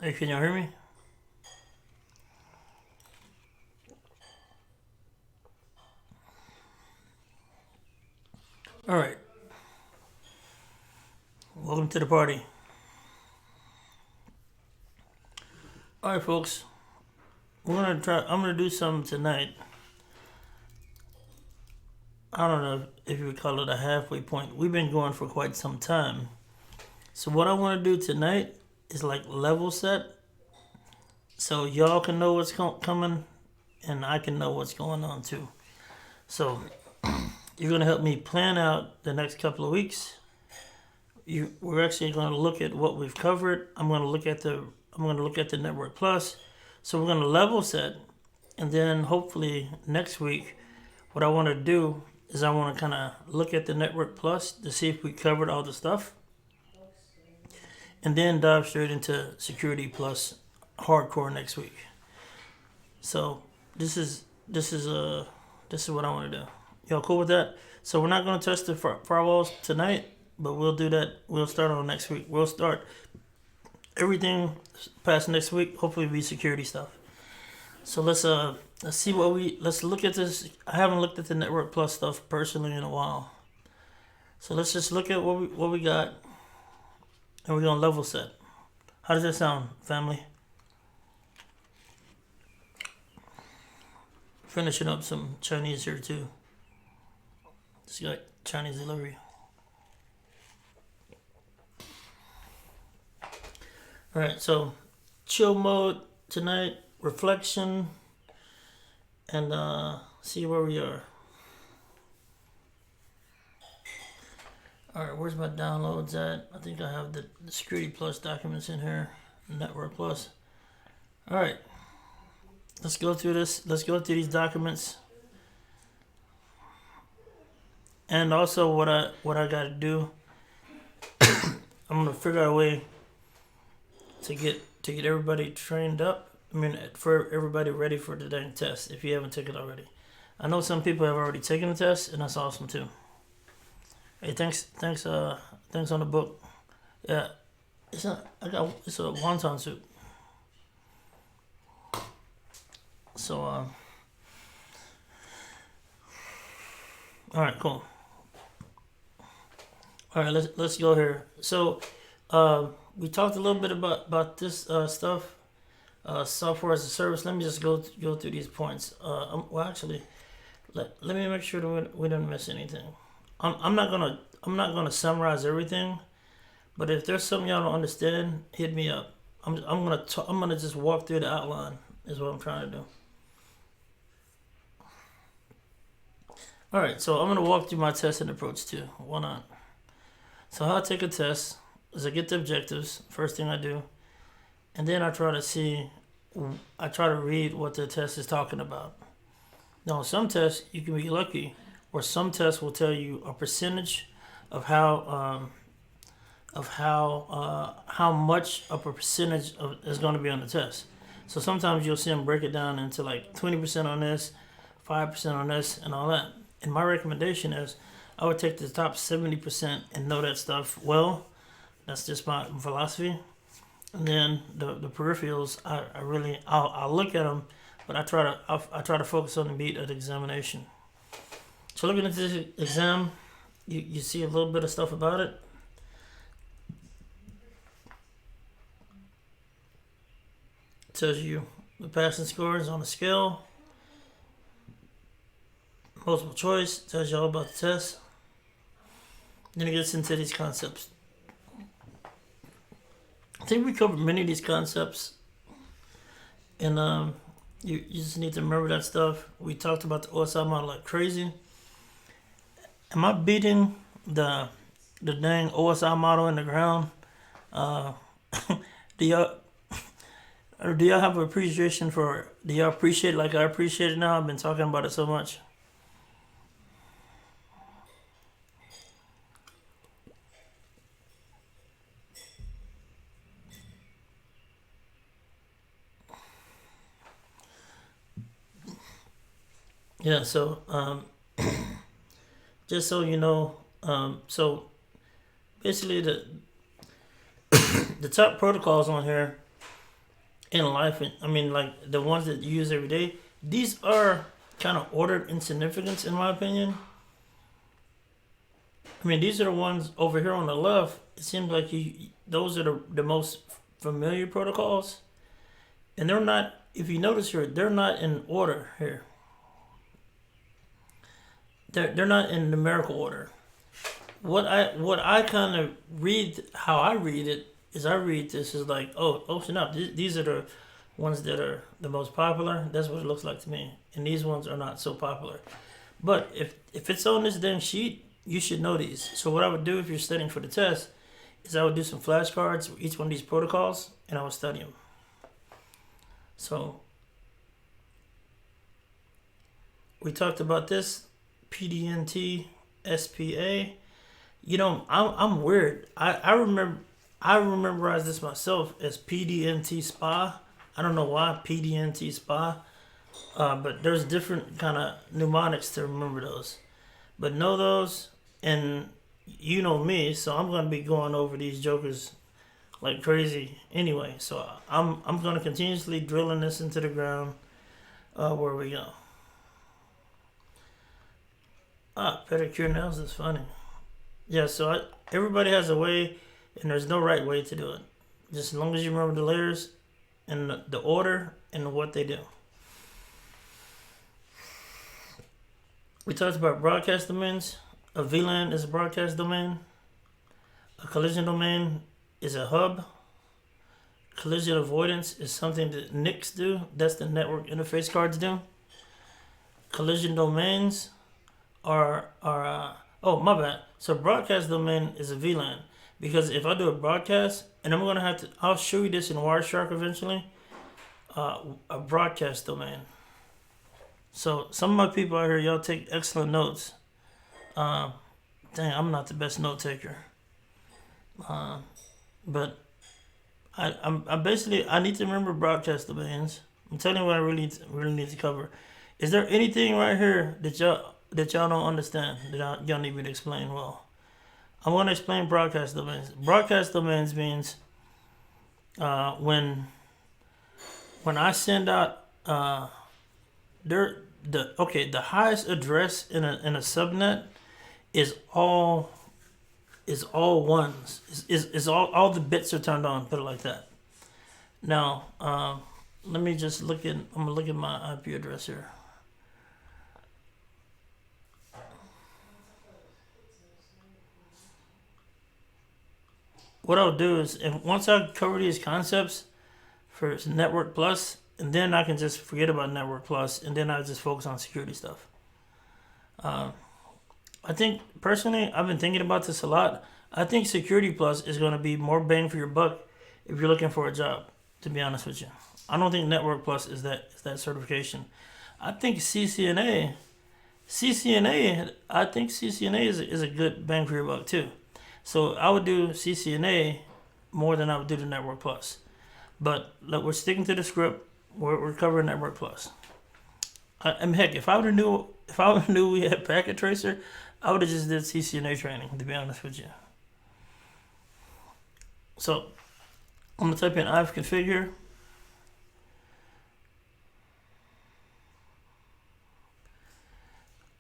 Hey, can y'all hear me? All right. Welcome to the party. All right, folks. We're gonna try. I'm gonna do something tonight. I don't know if you would call it a halfway point. We've been going for quite some time. So what I want to do tonight is like level set, so y'all can know what's coming, and I can know what's going on too. So you're gonna help me plan out the next couple of weeks. We're actually going to look at what we've covered. I'm going to look at the Network Plus. So we're going to level set, and then hopefully next week, what I want to do is I want to kind of look at the Network Plus to see if we covered all the stuff, and then dive straight into Security Plus hardcore next week. So this is what I want to do. Y'all cool with that? So we're not going to touch the firewalls tonight, but we'll do that. We'll start on next week. We'll start everything past next week. Hopefully, be security stuff. So let's see let's look at this. I haven't looked at the Network Plus stuff personally in a while. So let's just look at what we got, and we're gonna level set. How does that sound, family? Finishing up some Chinese here too. Just got Chinese delivery. All right, so chill mode tonight, reflection, and see where we are. All right, where's my downloads at? I think I have the Security Plus documents in here, Network Plus. All right, let's go through this. Let's go through these documents, and also what I got to do. I'm gonna figure out a way to get everybody trained up. I mean, for everybody ready for the dang test. If you haven't taken it already, I know some people have already taken the test, and that's awesome too. Hey, thanks on the book. Yeah, it's a wonton soup. So all right, cool. All right, let's go here. So, we talked a little bit about this stuff, software as a service. Let me just go through these points. Well, actually, let me make sure that we didn't miss anything. I'm not gonna summarize everything, but if there's something y'all don't understand, hit me up. I'm gonna just walk through the outline. Is what I'm trying to do. All right, so I'm gonna walk through my testing approach too. Why not? So how I take a test is I get the objectives. First thing I do, and then I try to read what the test is talking about. Now, some tests you can be lucky, or some tests will tell you a percentage of how much of a percentage is going to be on the test. So sometimes you'll see them break it down into like 20% on this, 5% on this, and all that. And my recommendation is I would take the top 70% and know that stuff well. That's just my philosophy. And then the peripherals, I'll look at them, but I try to focus on the meat of the examination. So looking at this exam, you see a little bit of stuff about it. It tells you the passing scores on a scale. Multiple choice tells you all about the test. Then it gets into these concepts. I think we covered many of these concepts, and you just need to remember that stuff. We talked about the OSI model like crazy. Am I beating the dang OSI model in the ground? Do y'all have appreciation for? Do y'all appreciate it like I appreciate it now? I've been talking about it so much. Yeah. So just so you know, so basically the top protocols on here in life, and I mean, like the ones that you use every day, these are kind of ordered in significance, in my opinion. I mean, these are the ones over here on the left. It seems like those are the most familiar protocols, and they're not. If you notice here, they're not in order here. They're not in numerical order. What I kind of read, how I read it is, I read this as like, oh snap, these are the ones that are the most popular. That's what it looks like to me, and these ones are not so popular. But if it's on this damn sheet, you should know these. So what I would do if you're studying for the test is I would do some flashcards for each one of these protocols, and I would study them. So we talked about this PDNT SPA. You know, I'm weird. I rememberized this myself as PDNT SPA. I don't know why PDNT SPA, but there's different kind of mnemonics to remember those. But know those, and you know me, so I'm gonna be going over these jokers like crazy anyway. So I'm gonna continuously drilling this into the ground. Where we go? Pedicure nails is funny. Yeah, so everybody has a way, and there's no right way to do it. Just as long as you remember the layers and the order and what they do. We talked about broadcast domains. A VLAN is a broadcast domain. A collision domain is a hub. Collision avoidance is something that NICs do. That's the network interface cards do. Collision domains oh, my bad. So broadcast domain is a VLAN, because if I do a broadcast, and I'll show you this in Wireshark eventually. A broadcast domain. So some of my people out here, y'all take excellent notes. Dang, I'm not the best note taker. But I'm basically, I need to remember broadcast domains. I'm telling you what I really need to cover. Is there anything right here that y'all don't understand, that y'all need me to explain well? I want to explain broadcast domains. Broadcast domains means when I send out the highest address in a subnet is all ones. Is all the bits are turned on. Put it like that. Now, let me just look at. I'm gonna look at my IP address here. What I'll do is, once I cover these concepts for Network Plus, and then I can just forget about Network Plus, and then I just focus on security stuff. I think personally, I've been thinking about this a lot. I think Security Plus is going to be more bang for your buck if you're looking for a job. To be honest with you, I don't think Network Plus is that certification. I think CCNA. I think CCNA is a good bang for your buck too. So I would do CCNA more than I would do the Network Plus. But look, we're sticking to the script. We're covering Network Plus. And heck, if I would have knew we had Packet Tracer, I would have just did CCNA training. To be honest with you. So I'm gonna type in ivconfig here.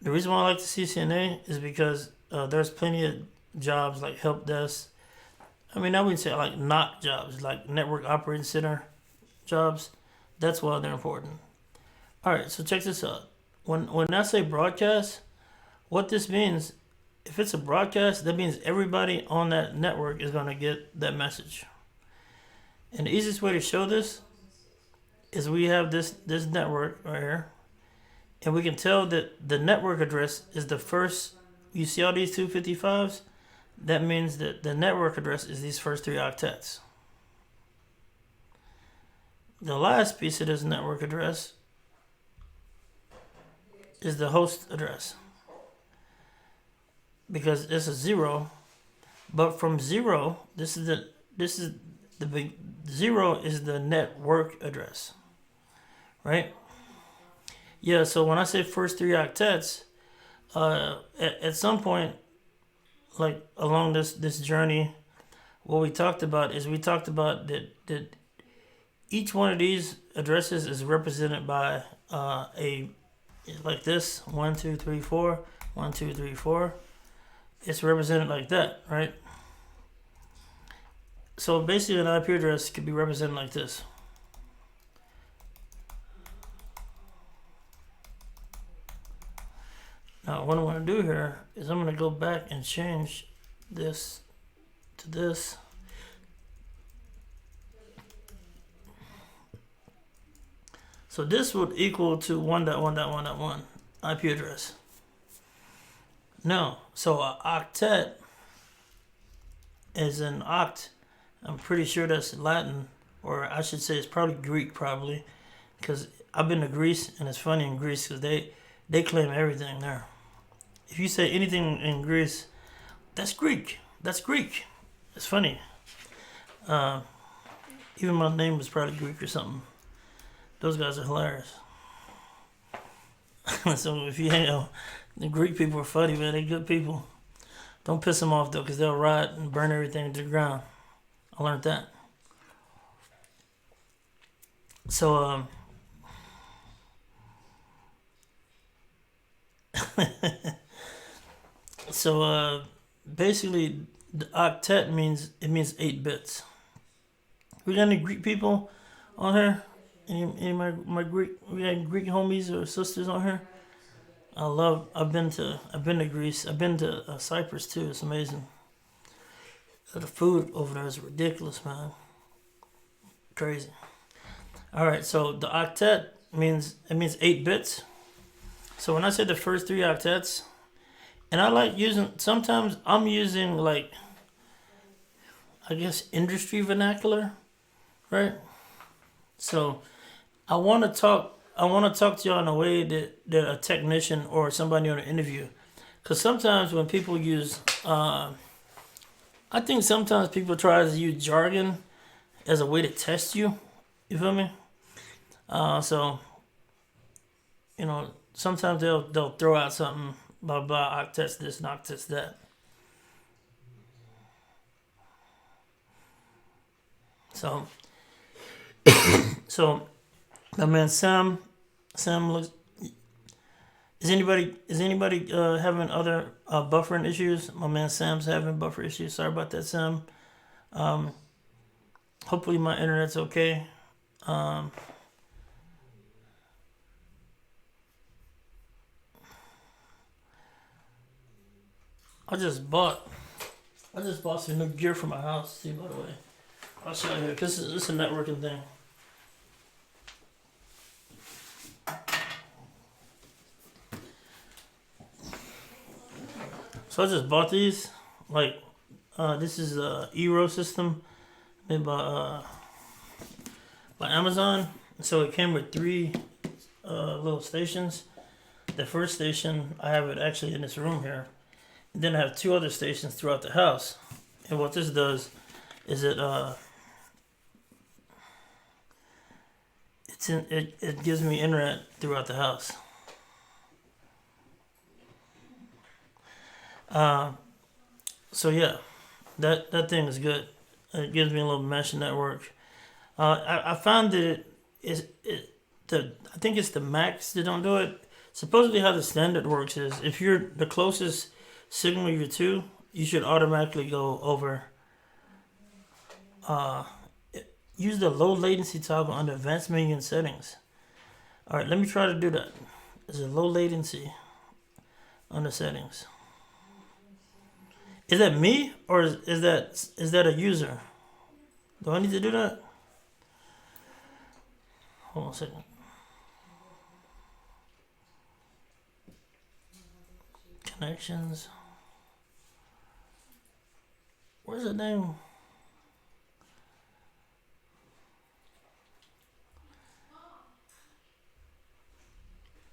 The reason why I like the CCNA is because there's plenty of jobs like help desk. I mean, I wouldn't say like not jobs, like network operating center jobs. That's why they're important. All right, so check this out. When I say broadcast, what this means, if it's a broadcast, that means everybody on that network is gonna get that message. And the easiest way to show this is we have this network right here, and we can tell that the network address is the first. You see all these 255s? That means that the network address is these first 3 octets. The last piece of this network address is the host address, because this is 0. But from 0, this is the big 0 is the network address, right? Yeah. So when I say first 3 octets, at some point, like along this journey, what we talked about is that each one of these addresses is represented by a like this 1 2 3 4 1 2 3 4. It's represented like that, right? So basically, an IP address could be represented like this. Now, what I want to do here is I'm going to go back and change this to this. So this would equal to 1.1.1.1 IP address. No, so an octet is an oct. I'm pretty sure that's Latin, or I should say it's probably Greek, probably, because I've been to Greece, and it's funny in Greece because they claim everything there. If you say anything in Greece, that's Greek. That's Greek. It's funny. Even my name was probably Greek or something. Those guys are hilarious. So if you hang out, the Greek people are funny, man. They're good people. Don't piss them off though, because they'll riot and burn everything to the ground. I learned that. So basically, the octet means 8 bits. We got any Greek people on here? Any of my Greek, we got Greek homies or sisters on here? I've been to Greece. I've been to Cyprus too. It's amazing. The food over there is ridiculous, man. Crazy. All right, so the octet means 8 bits. So when I say the first 3 octets, and I like using, sometimes I'm using like, I guess, industry vernacular, right? So I want to talk to y'all in a way that a technician or somebody on an interview, because sometimes when people use, I think sometimes people try to use jargon as a way to test you. You feel me? So you know, sometimes they'll throw out something blah blah octets this and octets that. So my man Sam looks. Is anybody having other buffering issues? My man Sam's having buffer issues. Sorry about that, Sam. Hopefully my internet's okay. I just bought some new gear for my house. See, by the way, I'll show you here. This is a networking thing. So I just bought these. Like, this is a Eero system made by Amazon. So it came with 3 little stations. The first station, I have it actually in this room here. And then I have 2 other stations throughout the house. And what this does is it gives me internet throughout the house. So yeah, that thing is good. It gives me a little mesh network. I found that I think it's the Macs that don't do it. Supposedly how the standard works is if you're the closest signal you're to, you should automatically go over. Use the low latency toggle under advanced menu and settings. Alright, let me try to do that. There's a low latency under settings. Is that me or is that a user? Do I need to do that? Hold on a second. Connections. Where's the name?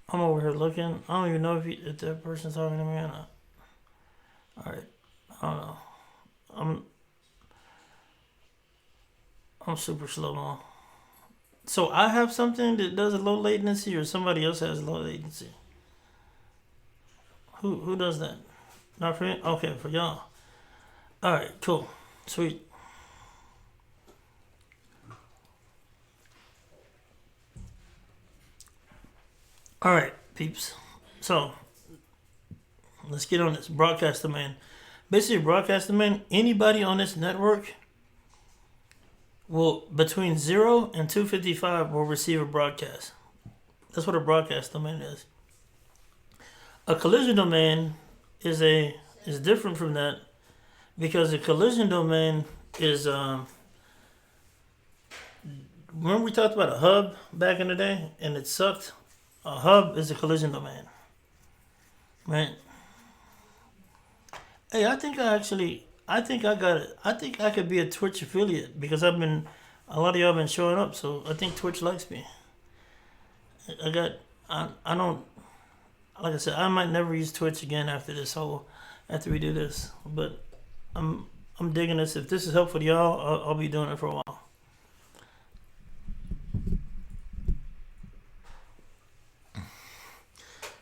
I'm over here looking. I don't even know if that person's talking to me or not. Alright. I don't know. I'm super slow on. So I have something that does a low latency, or somebody else has low latency. Who does that? Not for me? Okay, for y'all. Alright, cool. Sweet. All right, peeps. So let's get on this broadcast domain. Basically, broadcast domain. Anybody on this network will between 0 and 255 will receive a broadcast. That's what a broadcast domain is. A collision domain is different from that because a collision domain is remember we talked about a hub back in the day and it sucked. A hub is a collision domain, right? Hey, I think I got it. I think I could be a Twitch affiliate because a lot of y'all been showing up, so I think Twitch likes me. I got, I don't, like I said, I might never use Twitch again after we do this, but I'm digging this. If this is helpful to y'all, I'll be doing it for a while.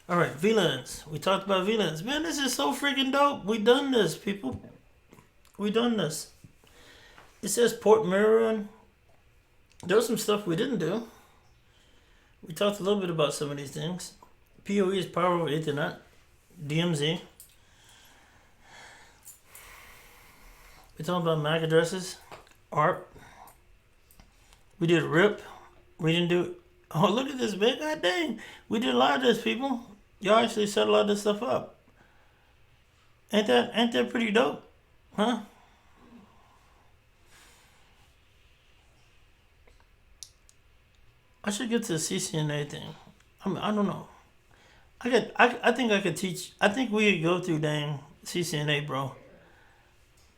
All right, VLANs. We talked about VLANs. Man, this is so freaking dope. We done this, people. We done this. It says port mirroring. There was some stuff we didn't do. We talked a little bit about some of these things. PoE is power over Ethernet. DMZ. We talked about MAC addresses. ARP. We did RIP. We didn't do. Oh, look at this, man. God dang. We did a lot of this, people. Y'all actually set a lot of this stuff up. Ain't that pretty dope? Huh? I should get to the CCNA thing. I don't know. I think I could teach. I think we could go through dang CCNA, bro.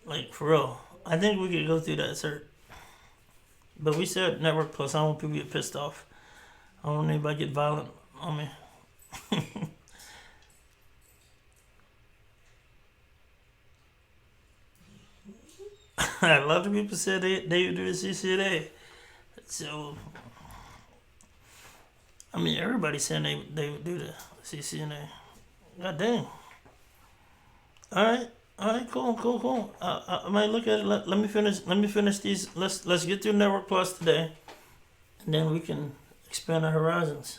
Like for real. I think we could go through that cert. But we said Network Plus. I don't want people to get pissed off. I don't want anybody to get violent on me. A lot of people said they would do the CCNA. So, I mean, everybody's saying they would do the CCNA. God dang. All right, cool. I might look at it. Let me finish these. Let's get through Network Plus today, and then we can expand our horizons.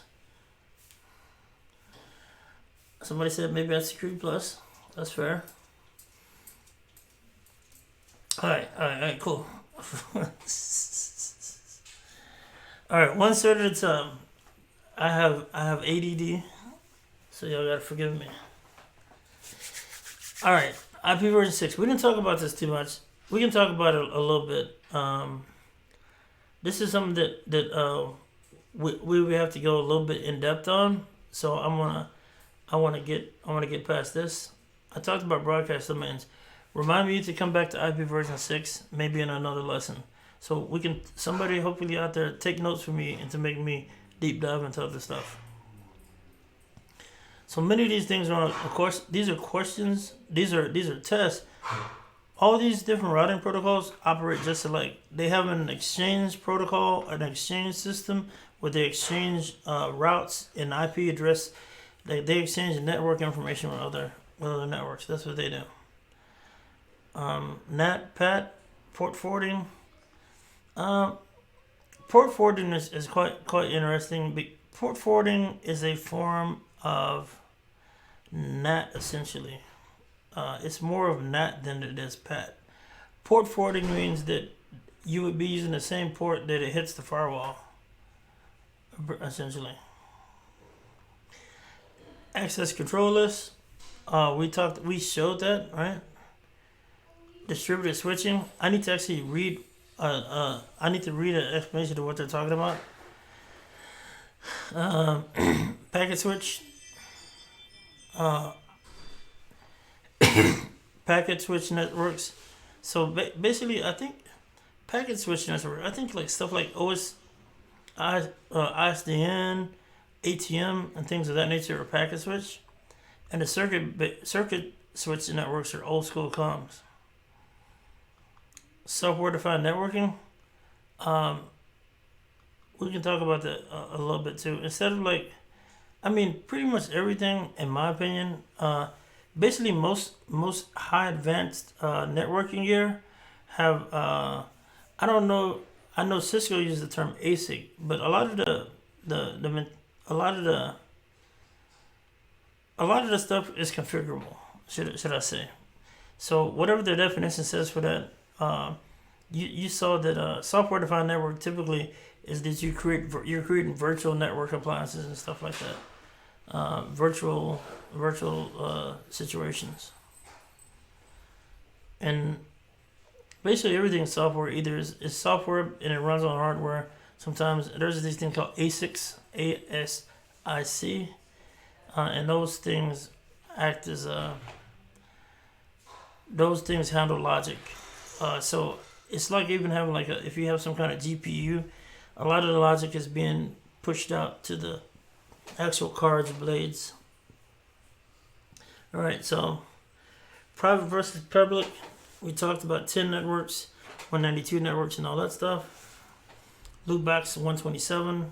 Somebody said maybe that's Security Plus. That's fair. All right, cool. All right, one cert at a time. I have ADD, so y'all gotta forgive me. All right, IP version 6. We didn't talk about this too much. We can talk about it a little bit. This is something that we have to go a little bit in depth on. So I want to get past this. I talked about broadcast domains. Remind me to come back to IP version 6, maybe in another lesson. So we can, somebody hopefully out there, take notes for me and to make me deep dive into other stuff. So many of these things are, of course, these are questions, these are tests. All these different routing protocols operate just alike. They have an exchange protocol, an exchange system where they exchange routes and IP address. They exchange network information with other networks. That's what they do. NAT, PAT, port forwarding. Port forwarding is quite interesting. Port forwarding is a form of NAT essentially. It's more of NAT than it is PAT. Port forwarding means that you would be using the same port that it hits the firewall, essentially. Access control list. We showed that, right? Distributed switching. I need to actually read. I need to read an explanation of what they're talking about. Packet switch. Packet switch networks. So basically, I think packet switch network. I think like stuff like ISDN, ATM, and things of that nature are packet switch, and the circuit switch networks are old school comms. Software defined networking. We can talk about that a little bit too. Instead of pretty much everything, in my opinion, basically most high advanced networking gear have. I don't know. I know Cisco uses the term ASIC, but a lot of the a lot of the stuff is configurable. Should I say? So whatever the definition says for that, you saw that software defined network typically is that you're creating virtual network appliances and stuff like that, virtual situations, and basically everything in software either is software and it runs on hardware. Sometimes there's this thing called ASICs, ASIC, and those things act as those things handle logic. So it's like even having if you have some kind of GPU, a lot of the logic is being pushed out to the actual cards blades. All right, so private versus public. We talked about 10 networks, 192 networks, and all that stuff. Loopbacks 127.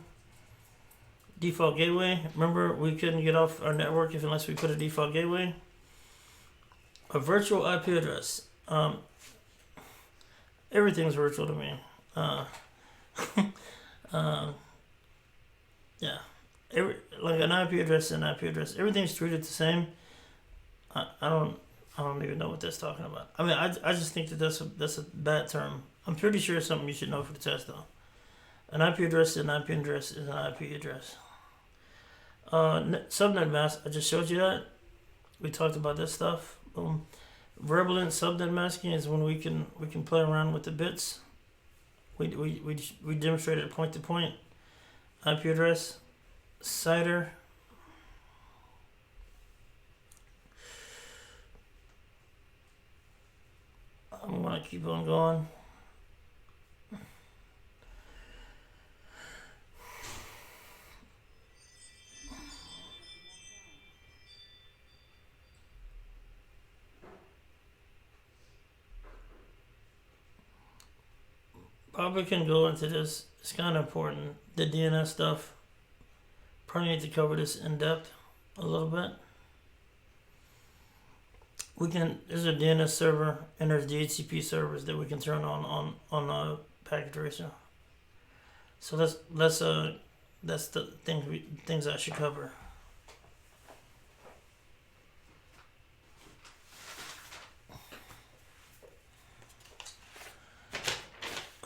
Default gateway. Remember, we couldn't get off our network unless we put a default gateway. A virtual IP address. Everything's virtual to me. Yeah. Like an IP address is an IP address. Everything's treated the same. I don't even know what that's talking about. I mean, I just think that that's a bad term. I'm pretty sure it's something you should know for the test though. An IP address is an IP address is an IP address. Subnet mask. I just showed you that. We talked about this stuff. Boom. Verbal subnet masking is when we can play around with the bits. We demonstrated point to point IP address. CIDR. I'm gonna keep on going. Probably can go into this. It's kind of important. The DNS stuff. Probably need to cover this in depth a little bit. There's a DNS server and there's DHCP servers that we can turn on Packet Tracer. So that's the things I should cover.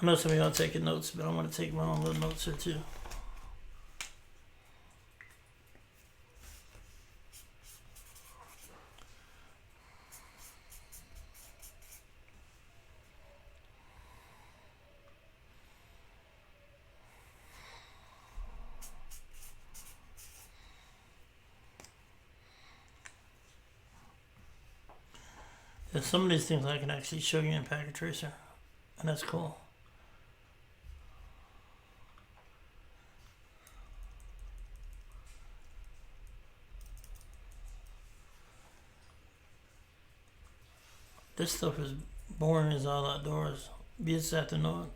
I know some of y'all taking notes, but I'm going to take my own little notes here too. Yeah, some of these things I can actually show you in Packet Tracer, and that's cool. This stuff is boring as all outdoors. You just have to know it.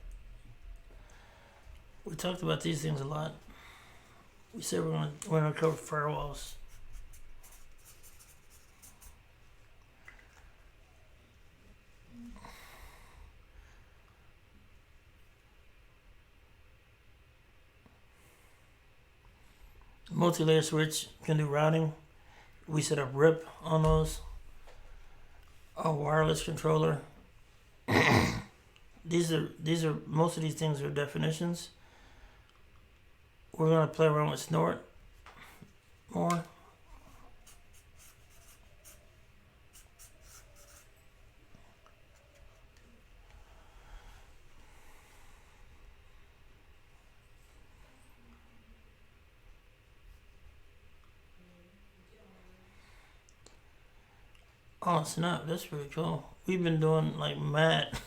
We talked about these things a lot. We said we're gonna cover firewalls. Multi-layer switch can do routing. We set up RIP on those. A wireless controller. These are most of these things are definitions. We're gonna play around with snort more. Oh snap, that's pretty cool. We've been doing like mad.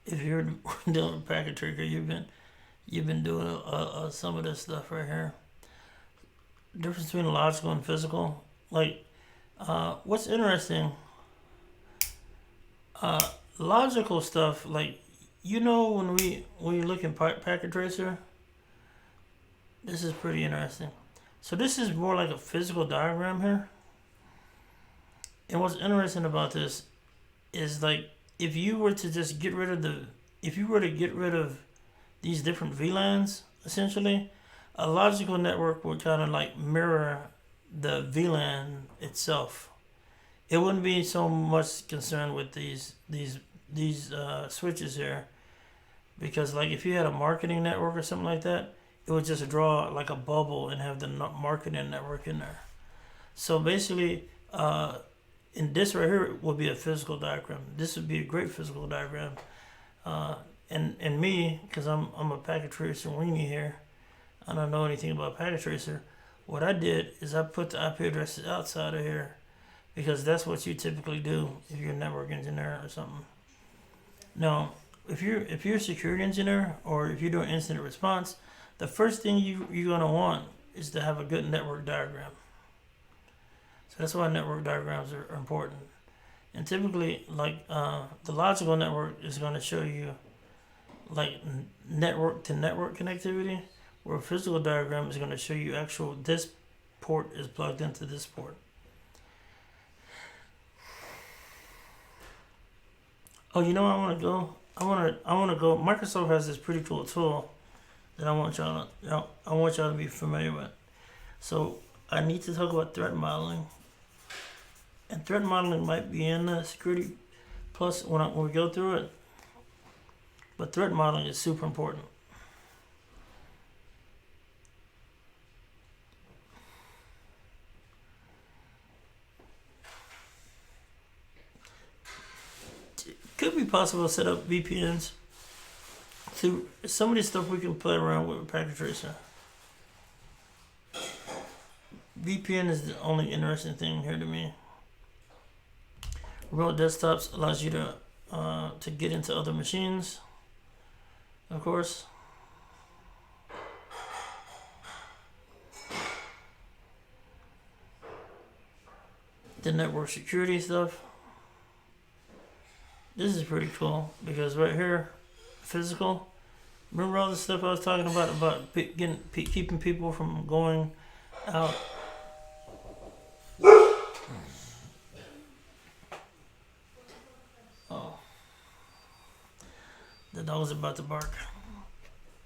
If you're doing Packet Tracer, you've been doing some of this stuff right here. Difference between logical and physical. Like, what's interesting? Logical stuff. Like, when we look in Packet Tracer, this is pretty interesting. So this is more like a physical diagram here. And what's interesting about this is like if you were to just get rid of these different VLANs, essentially, a logical network would kind of like mirror the VLAN itself. It wouldn't be so much concerned with these switches here, because like if you had a marketing network or something like that, it would just draw like a bubble and have the marketing network in there. So basically, in this right here would be a physical diagram. This would be a great physical diagram. And me, because I'm a packet tracer weenie here, I don't know anything about packet tracer. What I did is I put the IP addresses outside of here, because that's what you typically do if you're a network engineer or something. Now, if you're a security engineer or if you're doing incident response, the first thing you're gonna want is to have a good network diagram. So that's why network diagrams are important. And typically, like the logical network is going to show you like network to network connectivity, where a physical diagram is going to show you actual this port is plugged into this port. Oh, you know where I want to go? I want to go. Microsoft has this pretty cool tool that I want y'all to be familiar with. So I need to talk about threat modeling. And threat modeling might be in Security Plus when we go through it. But threat modeling is super important. It could be possible to set up VPNs. So some of this stuff we can play around with Packet Tracer. VPN is the only interesting thing here to me. Remote desktops allows you to get into other machines, of course. The network security stuff. This is pretty cool because right here, physical. Remember all the stuff I was talking about keeping people from going out. Oh, the dog's about to bark.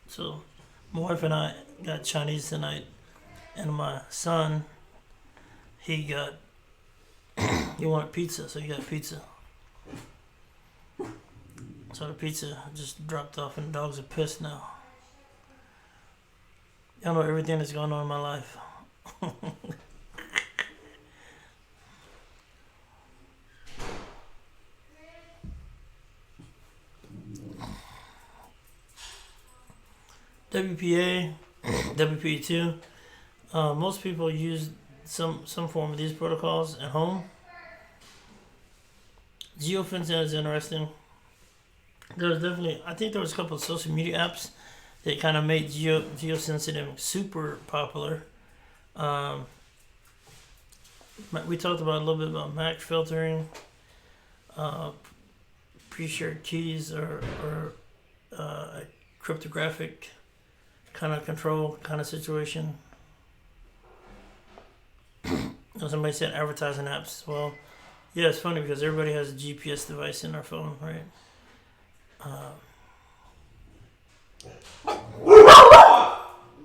So, my wife and I got Chinese tonight, and my son, he wanted pizza, so he got pizza. So the pizza just dropped off, and the dogs are pissed now. Y'all know everything that's going on in my life. WPA, WPA2. Most people use some form of these protocols at home. Geofencing is interesting. There's definitely, I think there was a couple of social media apps that kind of made geosensitive super popular. We talked about a little bit about MAC filtering, pre-shared keys, or a cryptographic kind of control kind of situation. Somebody said advertising apps. Well, yeah, it's funny because everybody has a GPS device in their phone, right?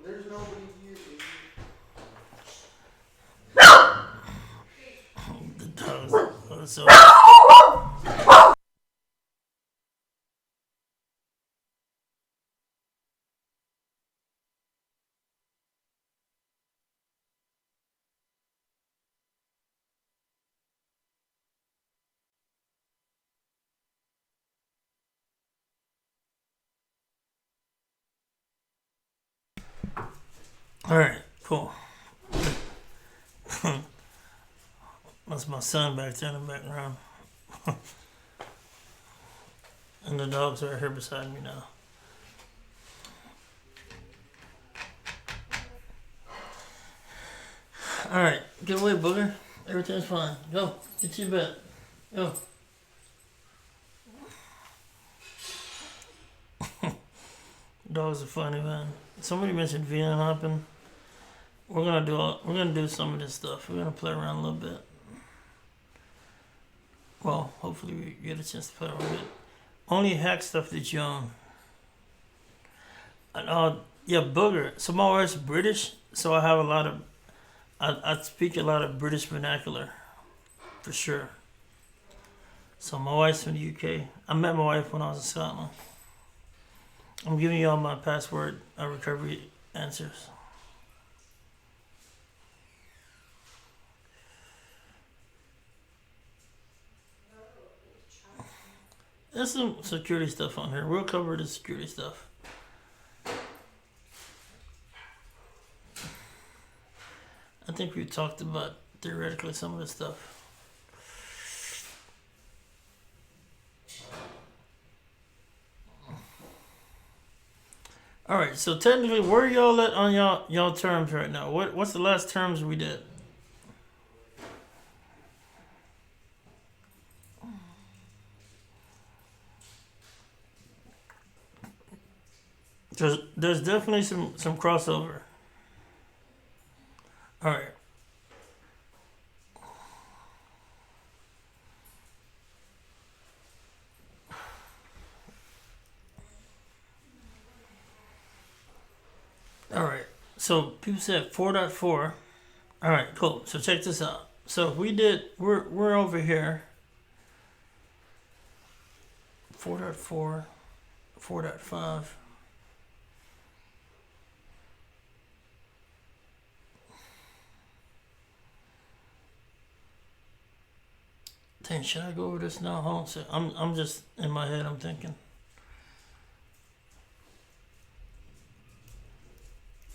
There's nobody here. The dogs. So. All right, cool. That's my son back there in the background. And the dog's right here beside me now. All right, get away, booger. Everything's fine. Go, get to your bed. Go. Dogs are funny, man. Somebody mentioned VLAN hopping. We're gonna do some of this stuff. We're gonna play around a little bit. Well, hopefully we get a chance to play around with it. Only hack stuff that you own. Yeah, booger. So my wife's British, so I have a lot of I speak a lot of British vernacular, for sure. So my wife's from the UK. I met my wife when I was in Scotland. I'm giving you all my password recovery answers. There's some security stuff on here. We'll cover the security stuff. I think we talked about theoretically some of this stuff. All right, so technically, where y'all at on y'all terms right now? What's the last terms we did? There's definitely some crossover. All right. All right. So people said 4.4. All right, cool. So check this out. So if we're over here. 4.4, 4.5. Dang, should I go over this now? Hold on a sec. I'm just in my head. I'm thinking.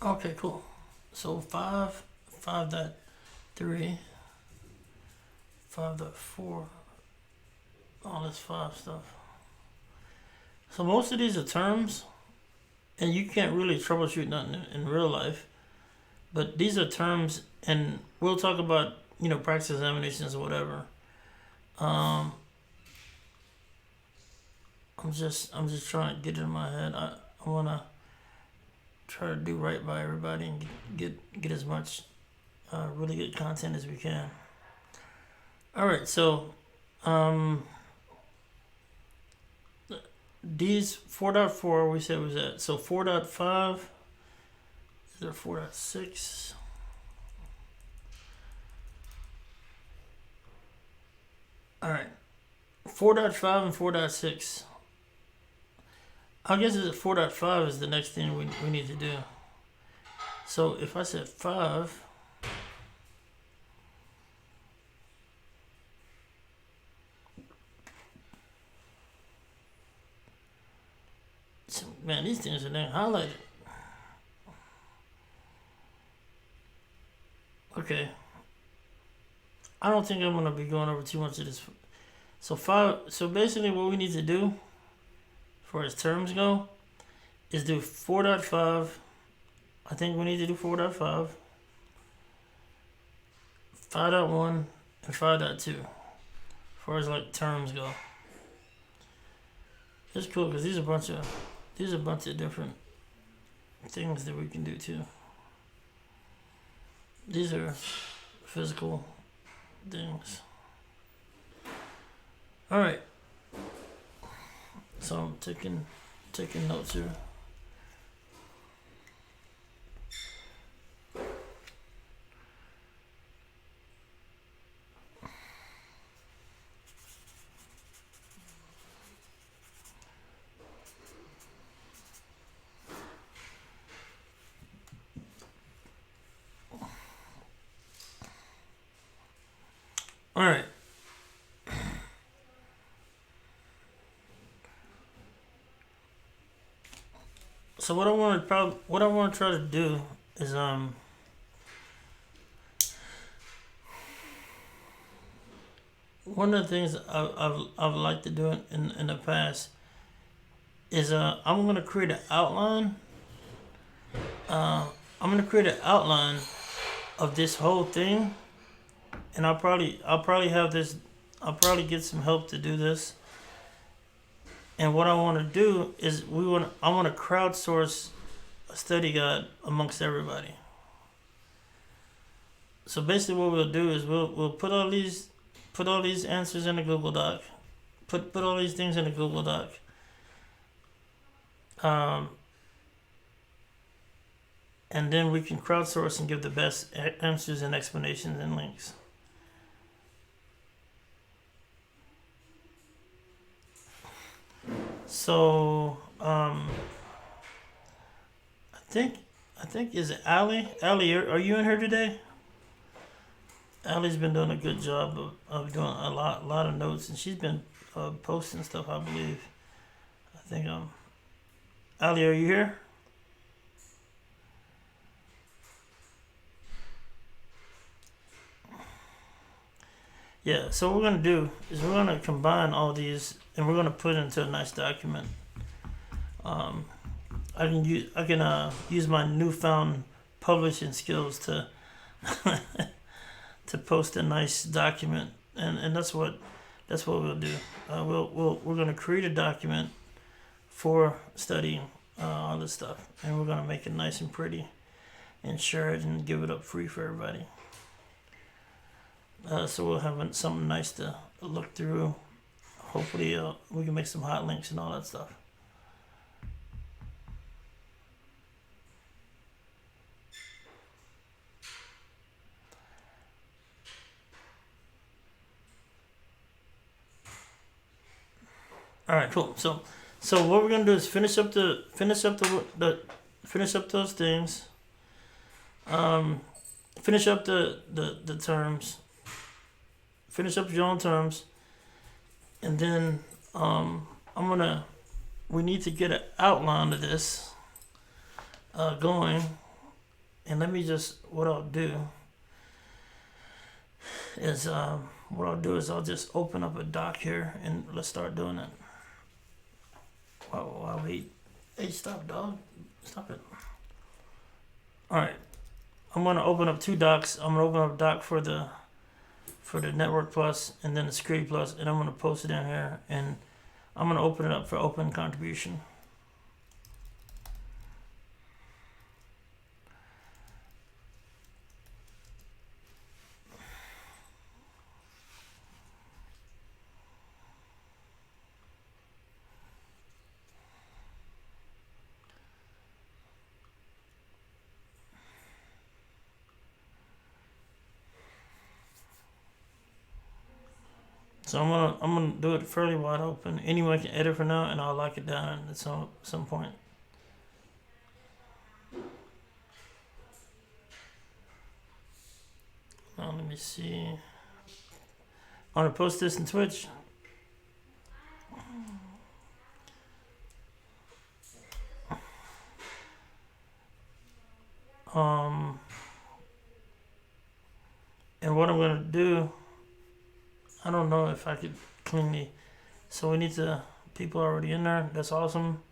Okay, cool. So 5.3, 5.4, all this 5 stuff. So most of these are terms, and you can't really troubleshoot nothing in real life. But these are terms, and we'll talk about practice examinations or whatever. I'm just trying to get it in my head. I wanna try to do right by everybody and get as much really good content as we can. All right, so these 4.4 we said was at, so 4.5 is there 4.6. All right, 4.5 and 4.6. I guess it's 4.5 is the next thing we need to do. So if I said 5, so, man, these things are dang highlighted. Okay. I don't think I'm gonna be going over too much of this. So 5. So basically, what we need to do, for as terms go, is do 4.5. I think we need to do 4.5, 5.1, and 5.2. As far as like terms go, it's cool because these are a bunch of different things that we can do too. These are physical things. All right. So I'm taking notes here. All right. So what I want to try to do is one of the things I've liked to do in the past is I'm gonna create an outline. I'm gonna create an outline of this whole thing, and I'll probably have this. I'll probably get some help to do this. And what I want to do is I want to crowdsource a study guide amongst everybody. So basically, what we'll do is we'll put all these answers in a Google Doc, put all these things in a Google Doc. and then we can crowdsource and give the best answers and explanations and links. So I think is it Allie? Allie, are you in here today? Allie's been doing a good job of doing a lot of notes, and she's been posting stuff, I believe. I think Allie, are you here? Yeah. So what we're gonna do is we're gonna combine all these, and we're gonna put it into a nice document. I can use my newfound publishing skills to to post a nice document, and that's what we'll do. We're gonna create a document for studying all this stuff, and we're gonna make it nice and pretty, and share it and give it up free for everybody. So we'll have something nice to look through. Hopefully, we can make some hot links and all that stuff. All right, cool. So what we're gonna do is finish up those things. Finish up the terms. Finish up your own terms, and then we need to get an outline of this going. And let me what I'll do is I'll just open up a doc here and let's start doing it. While we, hey, stop, dog, stop it. All right, I'm gonna open up two docs. I'm gonna open up a doc for the Network Plus and then the Security Plus, and I'm gonna post it in here, and I'm gonna open it up for open contribution. So I'm gonna do it fairly wide open. Anyone can edit for now, and I'll lock it down at some point. Now let me see. I want to post this in Twitch. And what I'm gonna do, I don't know if I could cleanly. So we need people already in there. That's awesome.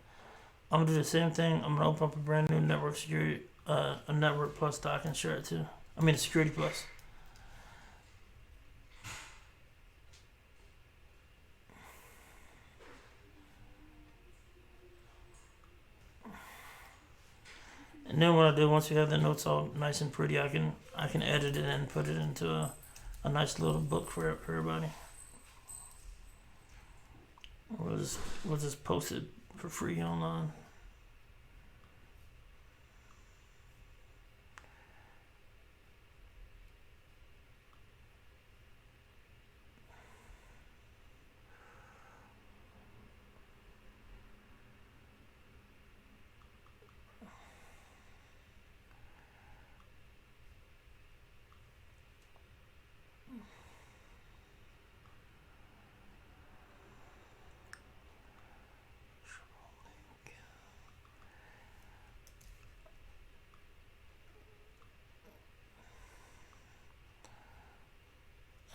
I'm gonna do the same thing. I'm gonna open up a brand new network security, a Network Plus doc and share it too. I mean, a Security Plus. And then what I do once we have the notes all nice and pretty, I can edit it and put it into a nice little book for everybody. We'll just post it for free online.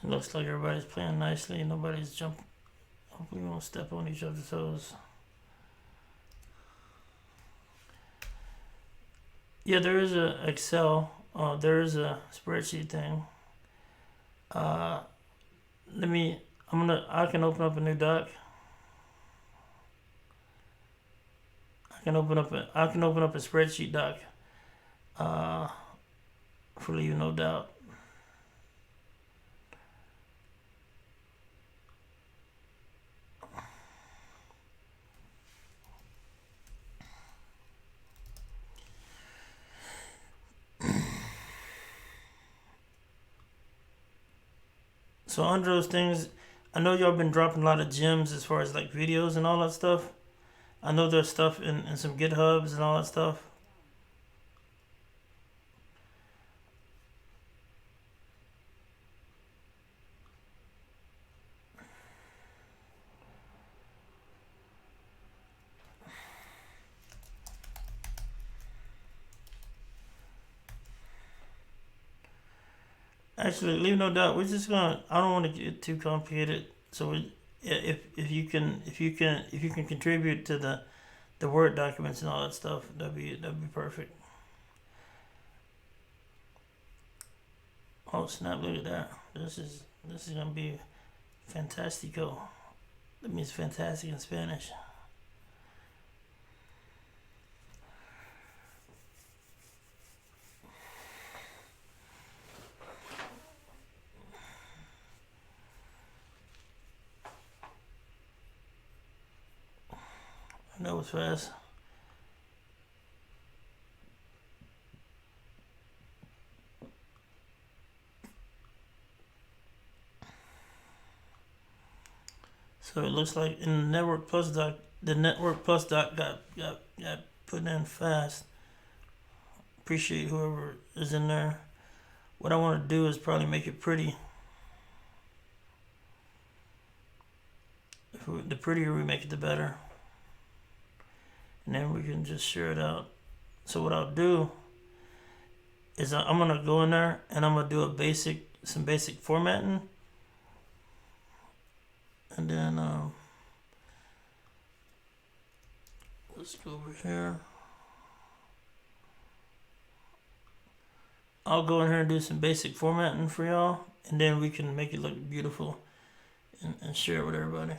It looks like everybody's playing nicely. Nobody's jumping. Hopefully we won't step on each other's toes. Yeah, there is a Excel. There is a spreadsheet thing. I can open up a new doc. I can open up a spreadsheet doc. For you, no doubt. So under those things, I know y'all been dropping a lot of gems as far as like videos and all that stuff. I know there's stuff in some GitHubs and all that stuff. Actually, leave no doubt. We're just gonna. I don't want to get too complicated. So if you can contribute to the Word documents and all that stuff, that'd be perfect. Oh snap! Look at that. This is gonna be fantastico. That means fantastic in Spanish. That was fast. So it looks like in the Network Plus doc, the Network Plus doc got put in fast. Appreciate whoever is in there. What I want to do is probably make it pretty. The prettier we make it, the better. And then we can just share it out. So what I'll do is I'm gonna go in there and I'm gonna do some basic formatting, and then let's go over here. I'll go in here and do some basic formatting for y'all, and then we can make it look beautiful and share it with everybody.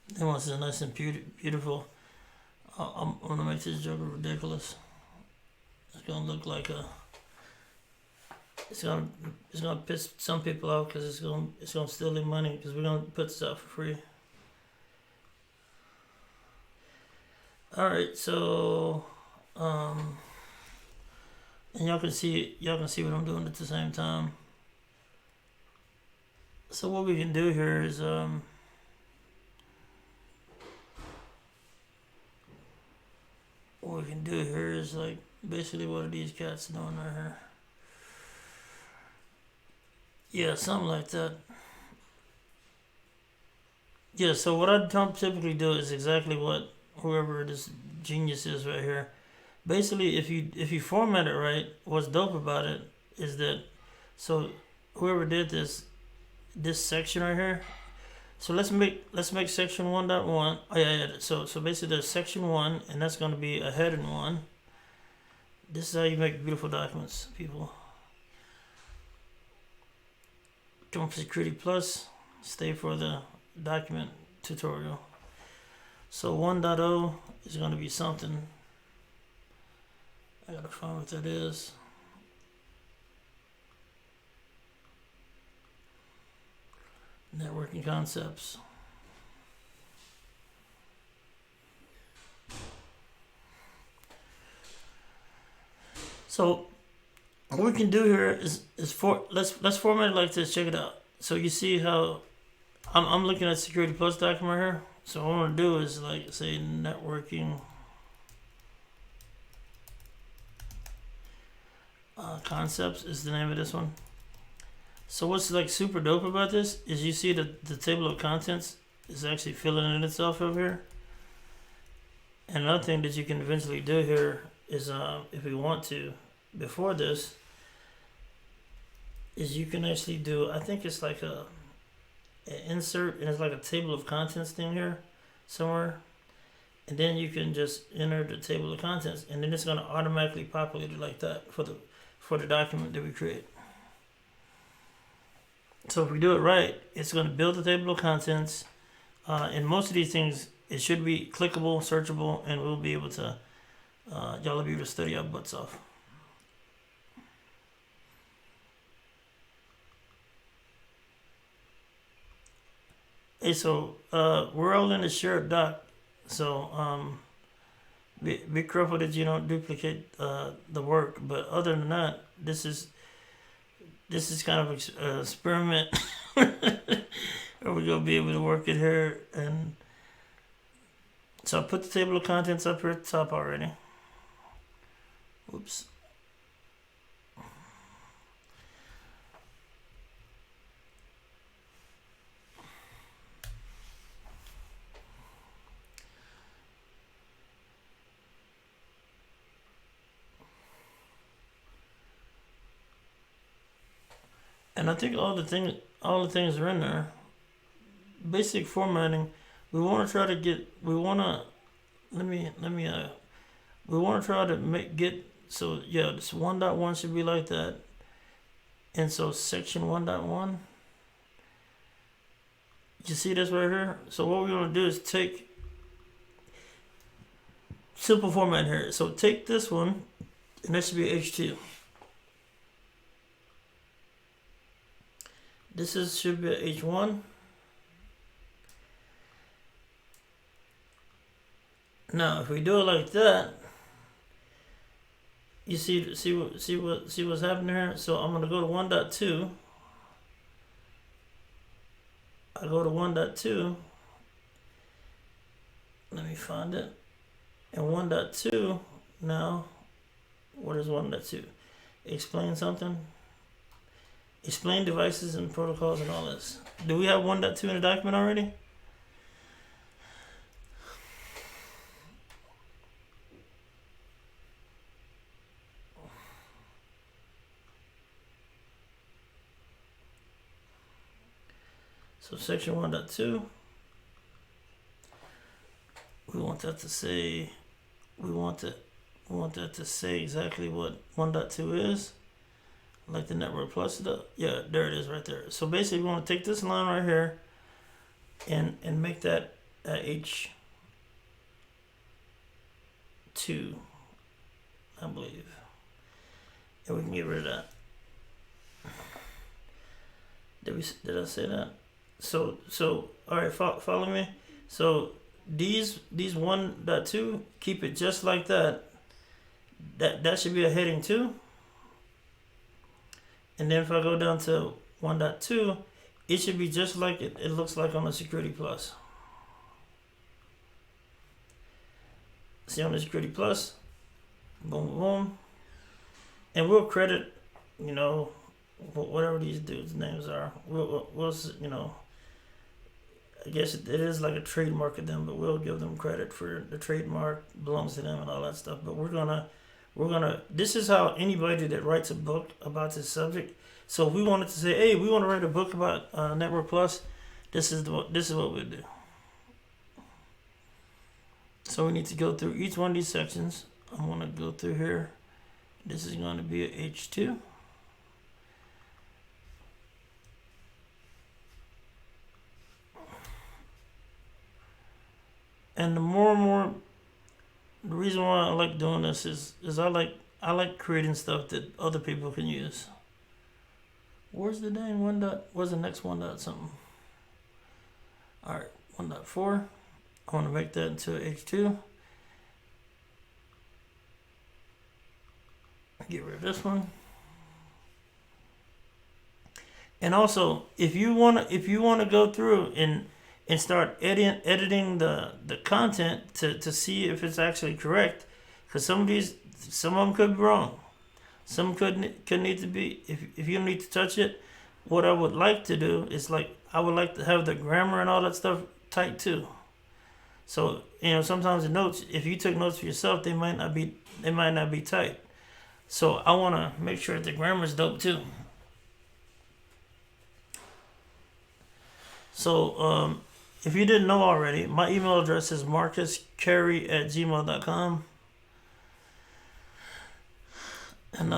They want this nice and beautiful. I'm gonna make this joker ridiculous. It's gonna look like a. It's gonna piss some people off because it's gonna steal their money because we're gonna put this out for free. All right, so and y'all can see what I'm doing at the same time. So what we can do here is what we can do here is like basically what are these cats doing right here? Yeah, something like that. Yeah, so what I typically do is exactly what whoever this genius is right here. Basically, if you format it right, what's dope about it is that so whoever did this section right here. So let's make section 1.1. Oh yeah. So basically there's section 1, and that's going to be a heading 1. This is how you make beautiful documents, people. Come for Security Plus. Stay for the document tutorial. So 1.0 is going to be something. I gotta find what that is. Networking concepts. So what we can do here is let's format it like this. Check it out. So you see how I'm looking at Security Plus document here. So what I'm gonna do is like say networking concepts is the name of this one. So what's like super dope about this is you see the table of contents is actually filling in itself over here. And another thing that you can eventually do here is if we want to, before this, is you can actually do, I think it's like an insert, and it's like a table of contents thing here somewhere. And then you can just enter the table of contents, and then it's going to automatically populate it like that for the document that we create. So if we do it right, it's going to build the table of contents. And most of these things, it should be clickable, searchable, and we'll be able to, y'all will be able to study our butts off. Hey, so we're all in the shared doc. So be careful that you don't duplicate the work. But other than that, this is kind of an experiment. Are we gonna be able to work it here? And so I put the table of contents up here at the top already. Oops. And I think all the things are in there. Basic formatting. We want to try to get. We want to. We want to try to get. So yeah, this 1.1 should be like that. And so section 1.1. You see this right here? So what we're gonna do is take simple format here. So take this one, and that should be H2. This should be H1. Now, if we do it like that, you see what's happening here. So I'm gonna go to 1.2. I go to 1.2. Let me find it. And 1.2 now. What is 1.2? Explain something. Explain devices and protocols and all this. Do we have 1.2 in the document already? So section 1.2. We want that to say. We want that to say exactly what 1.2 is. Like the Network Plus stuff. Yeah, there it is right there. So basically we want to take this line right here and make that H2, I believe. And we can get rid of that. Did I say that? So all right, follow me. So these 1.2, keep it just like that. That should be a heading 2. And then if I go down to 1.2, it should be just like it looks like on the Security Plus. See on the Security Plus? Boom, boom. And we'll credit, whatever these dudes' names are. We'll I guess it is like a trademark of them, but we'll give them credit for the trademark belongs to them and all that stuff. But we're gonna this is how anybody that writes a book about this subject. So if we wanted to say, hey, we want to write a book about Network Plus, this is what we do. So we need to go through each one of these sections. I'm going to go through here. This is going to be a H2. And the reason why I like doing this is I like creating stuff that other people can use. Where's the dang where's the next 1. Something? Alright, 1.4. I want to make that into H2. Get rid of this one. And also, if you want to go through and start editing the content to see if it's actually correct, because some of them could be wrong. Some could need to be. If you don't need to touch it, what I would like to do is I would like to have the grammar and all that stuff tight too. So sometimes the notes, if you took notes for yourself, they might not be tight. So I want to make sure that the grammar is dope too. So if you didn't know already, my email address is marcuscarey@gmail.com. And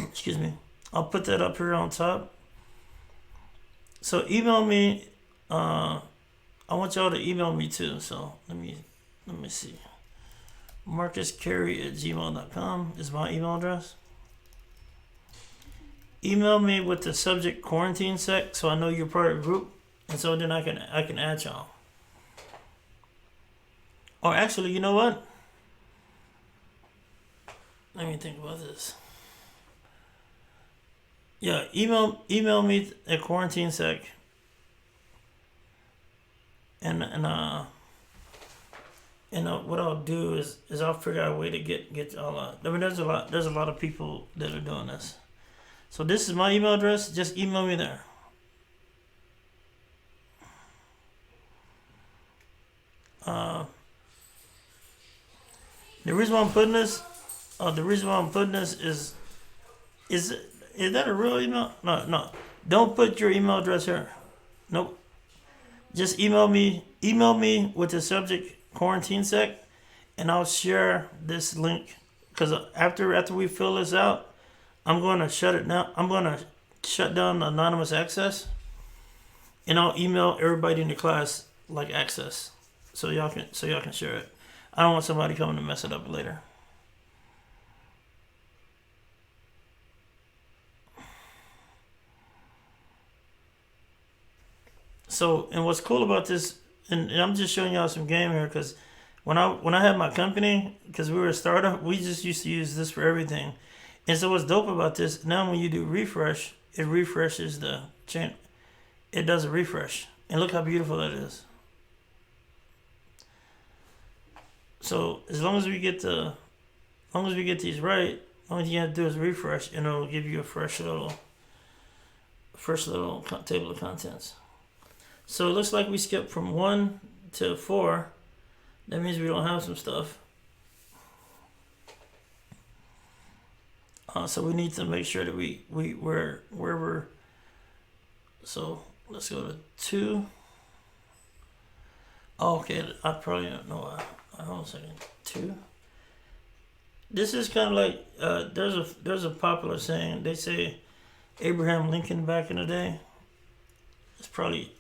excuse me, I'll put that up here on top. So email me. I want y'all to email me too. So let me see. MarcusCarey@gmail.com is my email address. Email me with the subject quarantine sec, so I know you're part of the group, and so then I can add y'all. Or actually, you know what? Let me think about this. Yeah, email me at quarantine sec, and what I'll do is I'll figure out a way to get all. I mean, there's a lot of people that are doing this. So this is my email address. Just email me there. The reason why I'm putting this, is that a real email? No. Don't put your email address here. Nope. Just email me with the subject quarantine sec, and I'll share this link. Because after we fill this out, I'm going to shut it down. I'm going to shut down anonymous access, and I'll email everybody in the class like access, so y'all can share it. I don't want somebody coming to mess it up later. So, and what's cool about this, and I'm just showing y'all some game here, because when I had my company, because we were a startup, we just used to use this for everything. And so what's dope about this, now when you do refresh, it refreshes the chain. It does a refresh. And look how beautiful that is. So as long as we get these right, all you have to do is refresh, and it'll give you a fresh little table of contents. So it looks like we skipped from 1 to 4. That means we don't have some stuff. So we need to make sure that we're. So let's go to 2. Oh, okay, I probably don't know why. Hold on a second. 2. This is kind of like there's a popular saying. They say Abraham Lincoln back in the day. It's probably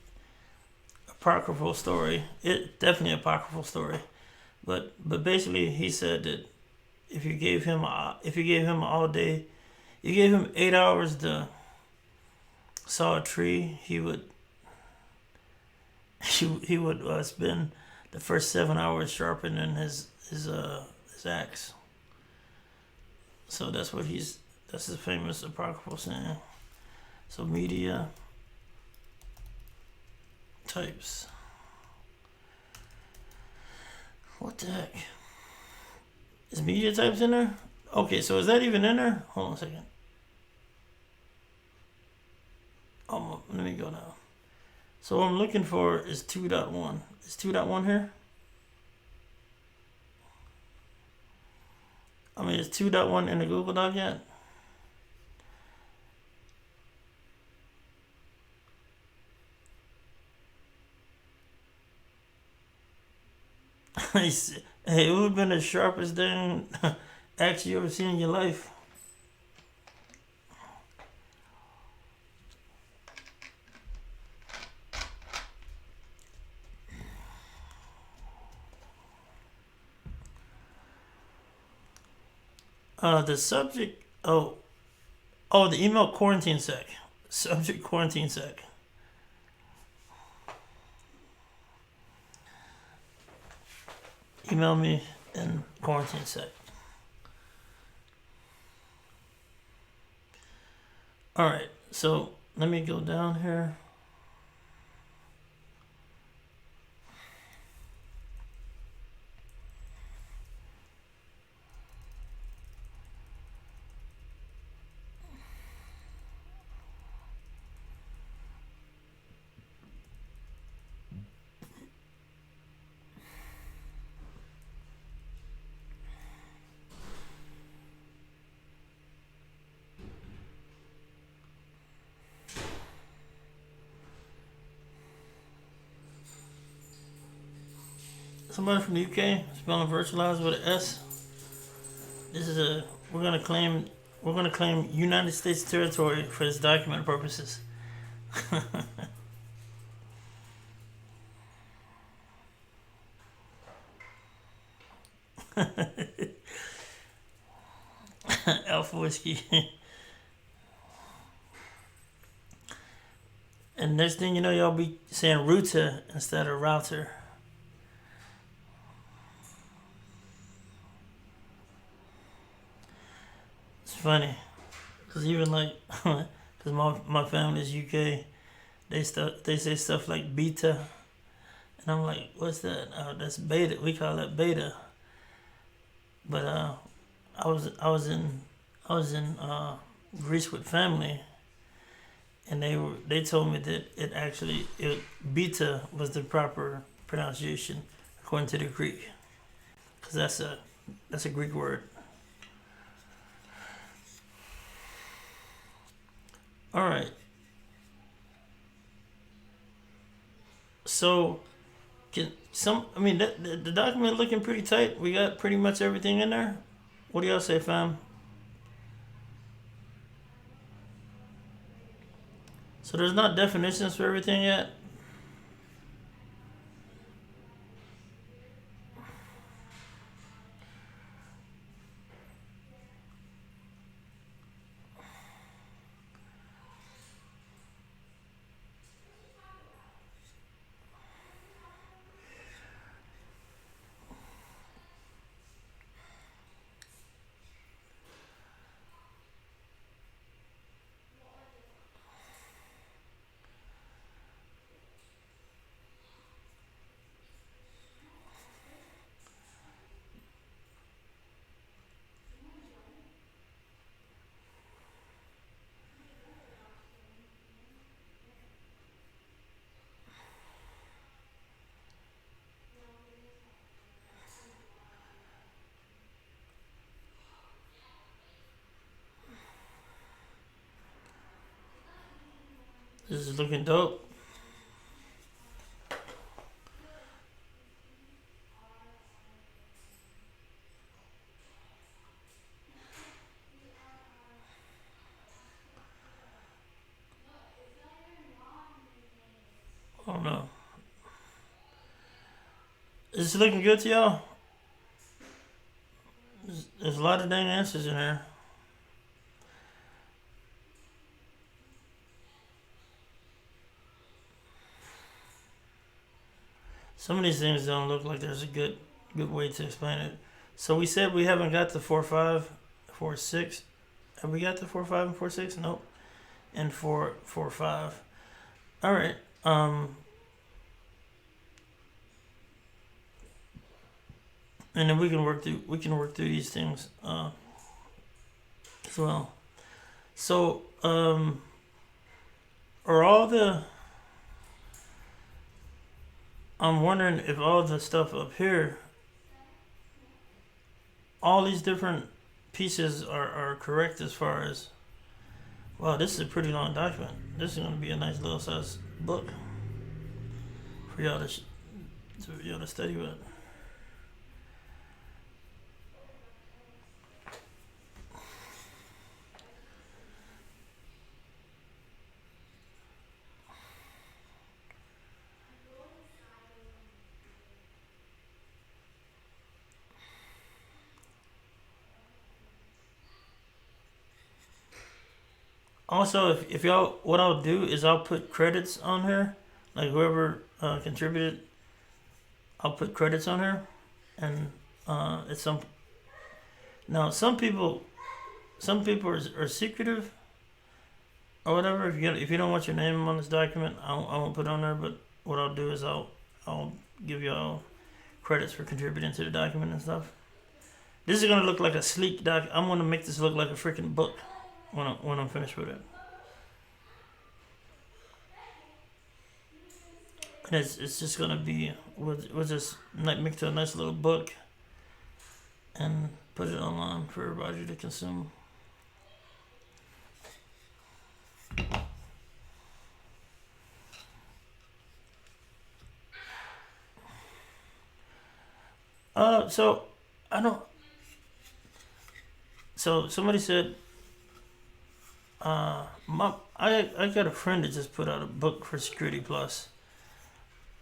apocryphal story. It definitely an apocryphal story, but basically he said that if you gave him all day, you gave him 8 hours to saw a tree, he would spend the first 7 hours sharpening his axe. So that's his famous apocryphal saying. So media types. What the heck? Is media types in there? Okay, so is that even in there? Hold on a second. Let me go now. So what I'm looking for is 2.1. Is 2.1 here? I mean, is 2.1 in the Google Doc yet? Hey, it would have been the sharpest dang axe you ever seen in your life. The subject. Oh, the email quarantine sec. Subject quarantine sec. Email me in quarantine sec. Alright, so let me go down here. Somebody from the UK spelling virtualized with an S. We're gonna claim United States territory for this document purposes. Alpha whiskey. And next thing you know, y'all be saying router instead of router. It's funny, cause even like, cause my family's UK, they say stuff like beta, and I'm like, what's that? That's beta. We call that beta. But I was in Greece with family, and they told me that it beta was the proper pronunciation according to the Greek, cause that's a Greek word. All right. So, the document looking pretty tight. We got pretty much everything in there. What do y'all say, fam? So there's not definitions for everything yet. This is looking dope. I don't know. Is this looking good to y'all? There's a lot of dang answers in here. Some of these things don't look like there's a good way to explain it. So we said we haven't got the 4.5, 4.6. Have we got the 4.5 and 4.6? Nope. And 4.5. All right. And then we can work through these things as well. So are all the I'm wondering if all the stuff up here, all these different pieces are correct as far as. Wow, this is a pretty long document. This is going to be a nice little size book for y'all to study with. Also, if y'all, what I'll do is I'll put credits on her, like whoever contributed, I'll put credits on her, and it's some. Now, some people are secretive or whatever. If you don't want your name on this document, I won't put it on there. But what I'll do is I'll give y'all credits for contributing to the document and stuff. This is gonna look like a sleek doc. I'm gonna make this look like a freaking book when I'm finished with it. And it's just gonna be we'll just make it a nice little book and put it online for everybody to consume. So I don't. So somebody said, I got a friend that just put out a book for Security Plus.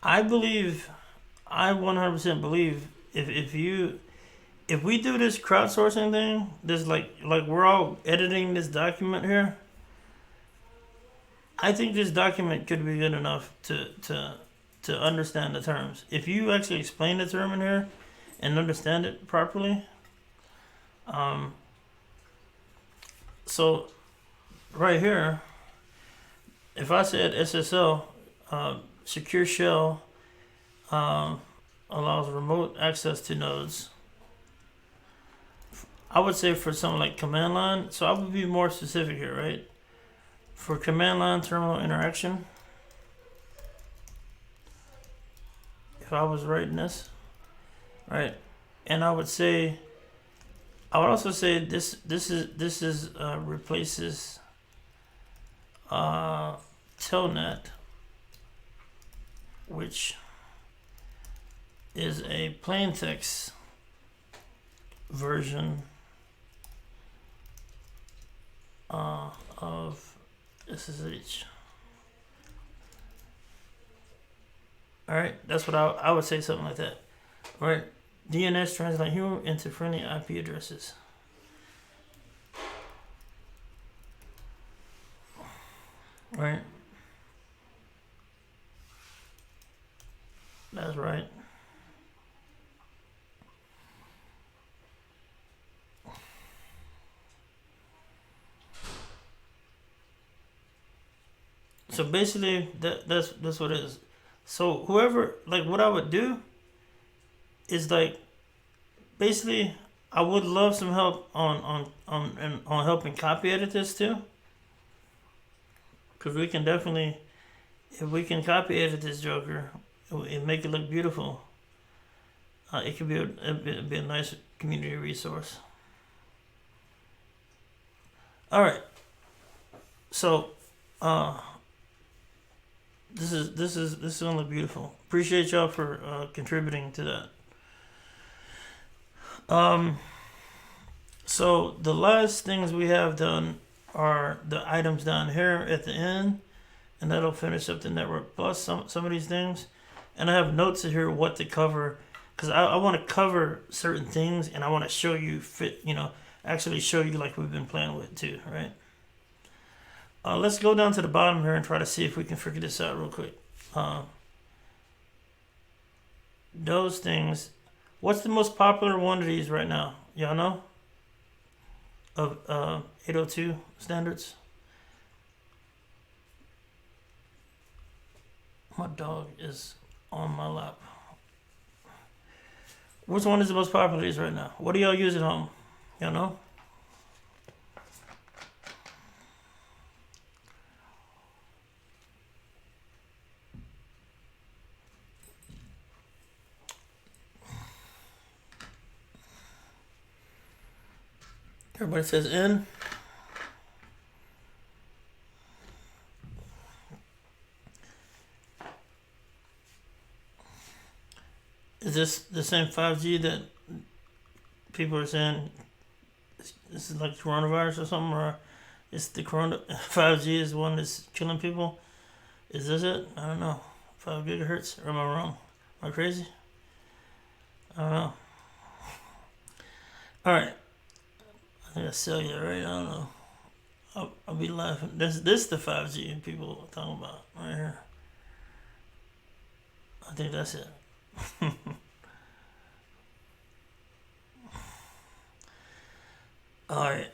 I 100% believe if you if we do this crowdsourcing thing, this like we're all editing this document here. I think this document could be good enough to understand the terms. If you actually explain the term in here and understand it properly, so right here, if I said SSL, secure shell, allows remote access to nodes. I would say for something like command line, so I would be more specific here, right? For command line terminal interaction, if I was writing this, right, and I would also say this replaces telnet, which is a plain text version of SSH. All right, that's what I would say, something like that. All right, DNS translate human into friendly IP addresses. All right, that's right. So basically, that's what it is. So whoever, like, what I would do is like, basically, I would love some help on helping copy edit this too, because we can definitely, if we can copy edit this joker, it make it look beautiful. It could be a nice community resource. All right. So, this is gonna look beautiful. Appreciate y'all for contributing to that. So the last things we have done are the items down here at the end, and that'll finish up the network plus some of these things. And I have notes in here what to cover, because I want to cover certain things, and I want to show you actually show you like we've been playing with too, right? Let's go down to the bottom here and try to see if we can figure this out real quick. Those things. What's the most popular one of these right now? Y'all know? Of 802 standards? My dog is on my lap. Which one is the most popular of these right now? What do y'all use at home? Y'all know? Everybody says N. Is this the same 5G that people are saying this is like coronavirus or something, or it's the 5G is the one that's killing people? Is this it? I don't know. 5 gigahertz? Or am I wrong? Am I crazy? I don't know. All right. I think that's cellular, right? I don't know. I'll be laughing. This the 5G people are talking about right here. I think that's it. All right.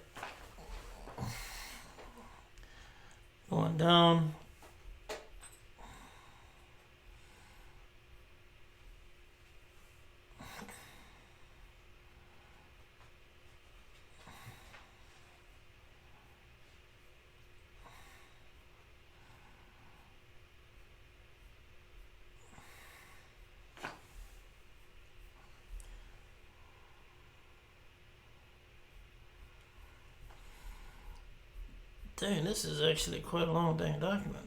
Going down. Dang, this is actually quite a long dang document.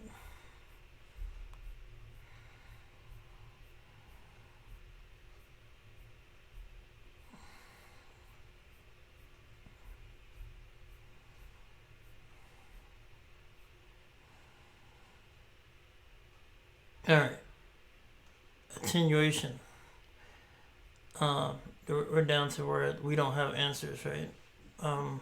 All right. Attenuation. we're down to where we don't have answers, right? All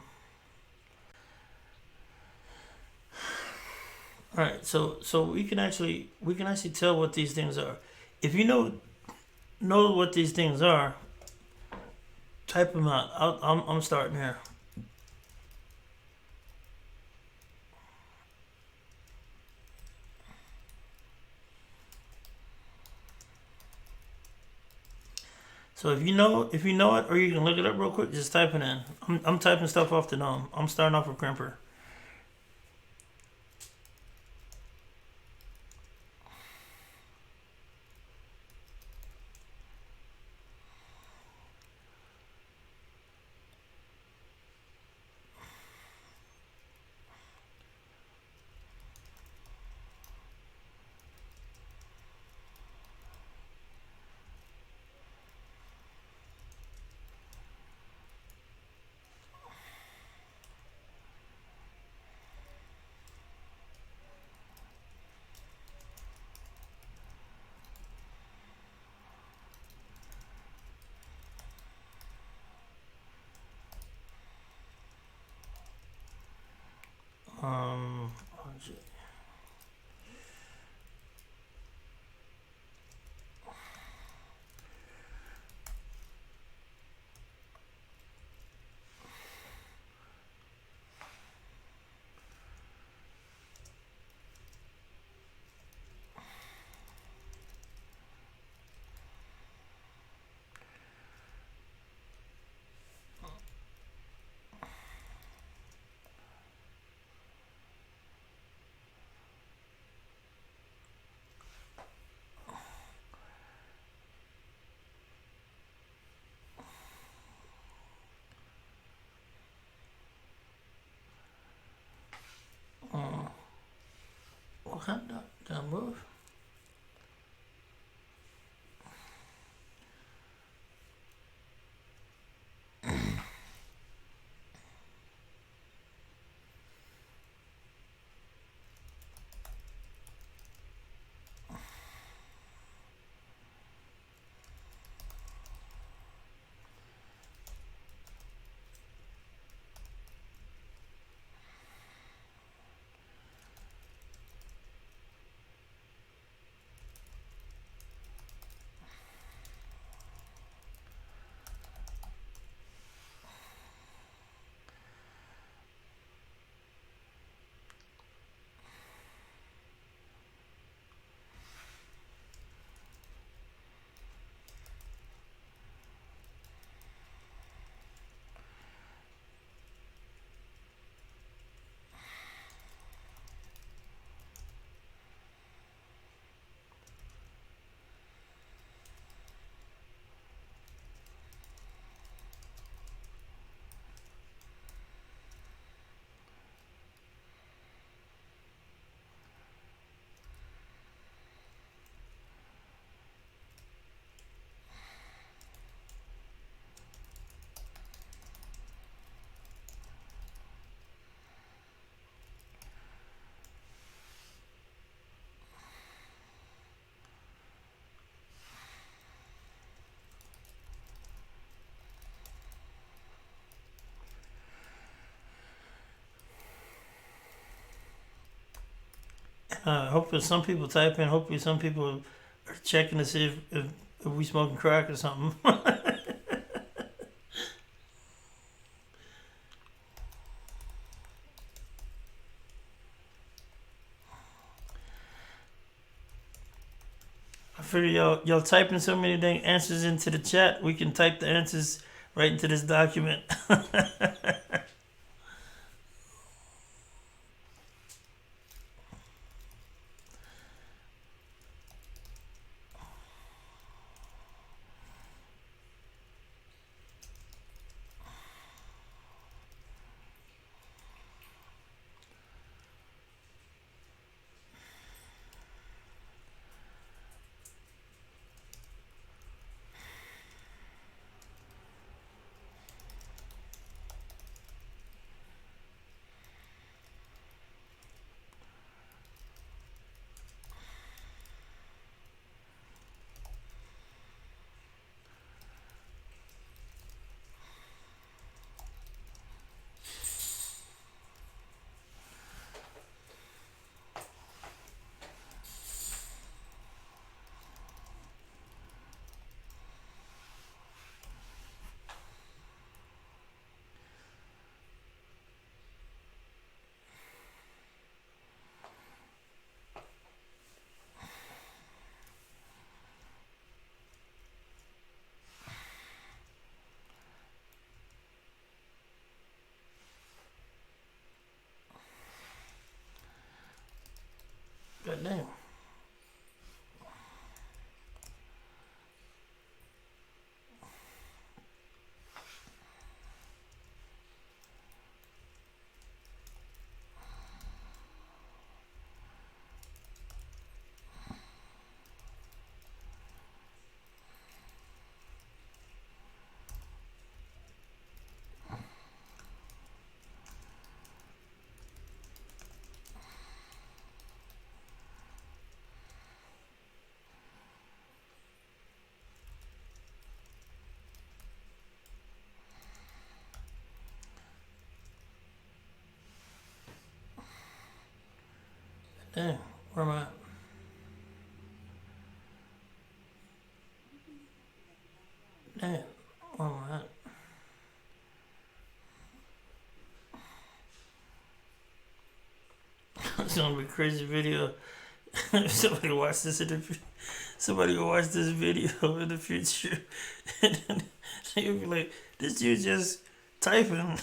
right, so we can actually tell what these things are. If you know what these things are, type them out. I'm starting here. So if you know it, or you can look it up real quick, just type it in. I'm typing stuff off the dome. I'm starting off with crimper. Um, what happened? Did I move? Hopefully some people type in. Hopefully some people are checking to see if we smoking crack or something. I figure y'all typing so many dang answers into the chat. We can type the answers right into this document. Damn, where am I at? Damn, where am I at? It's gonna be a crazy video. Somebody watch this in the somebody will watch this video in the future, and then they'll be like, "This dude just typing."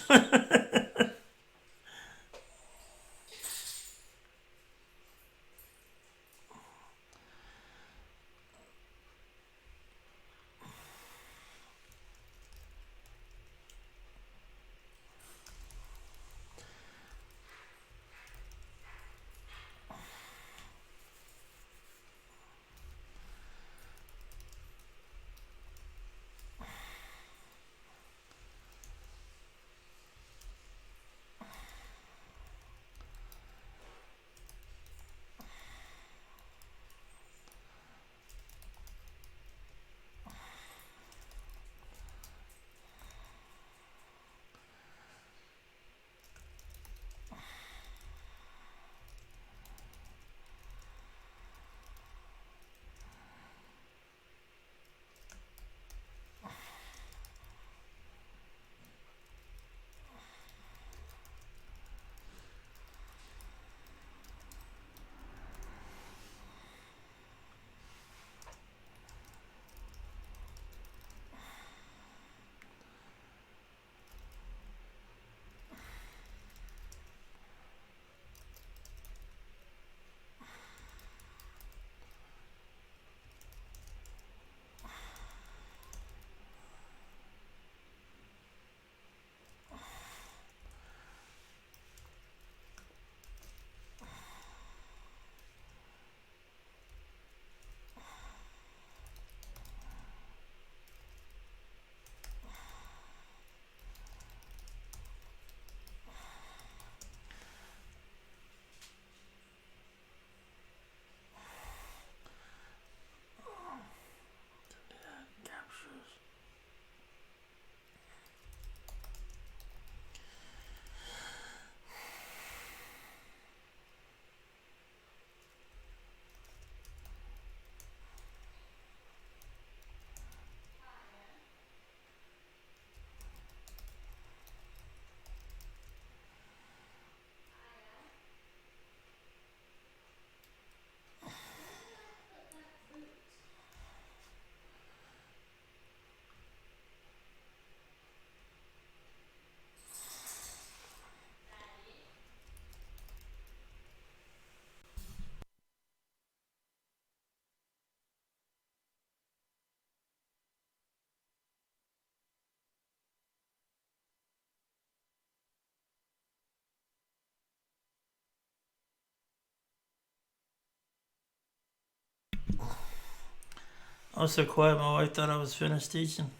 I was so quiet, my wife thought I was finished teaching.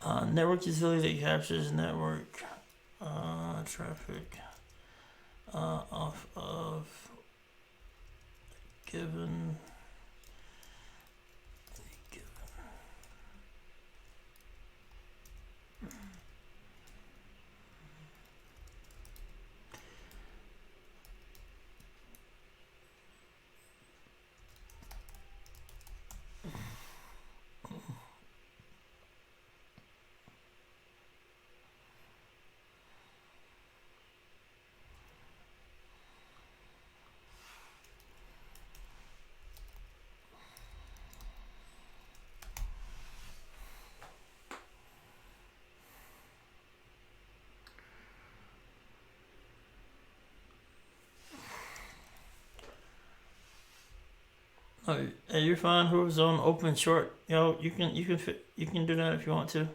Network utility that captures network traffic off of given. Oh, hey, you're fine. Whoever's on open short, yo, you can do that if you want to.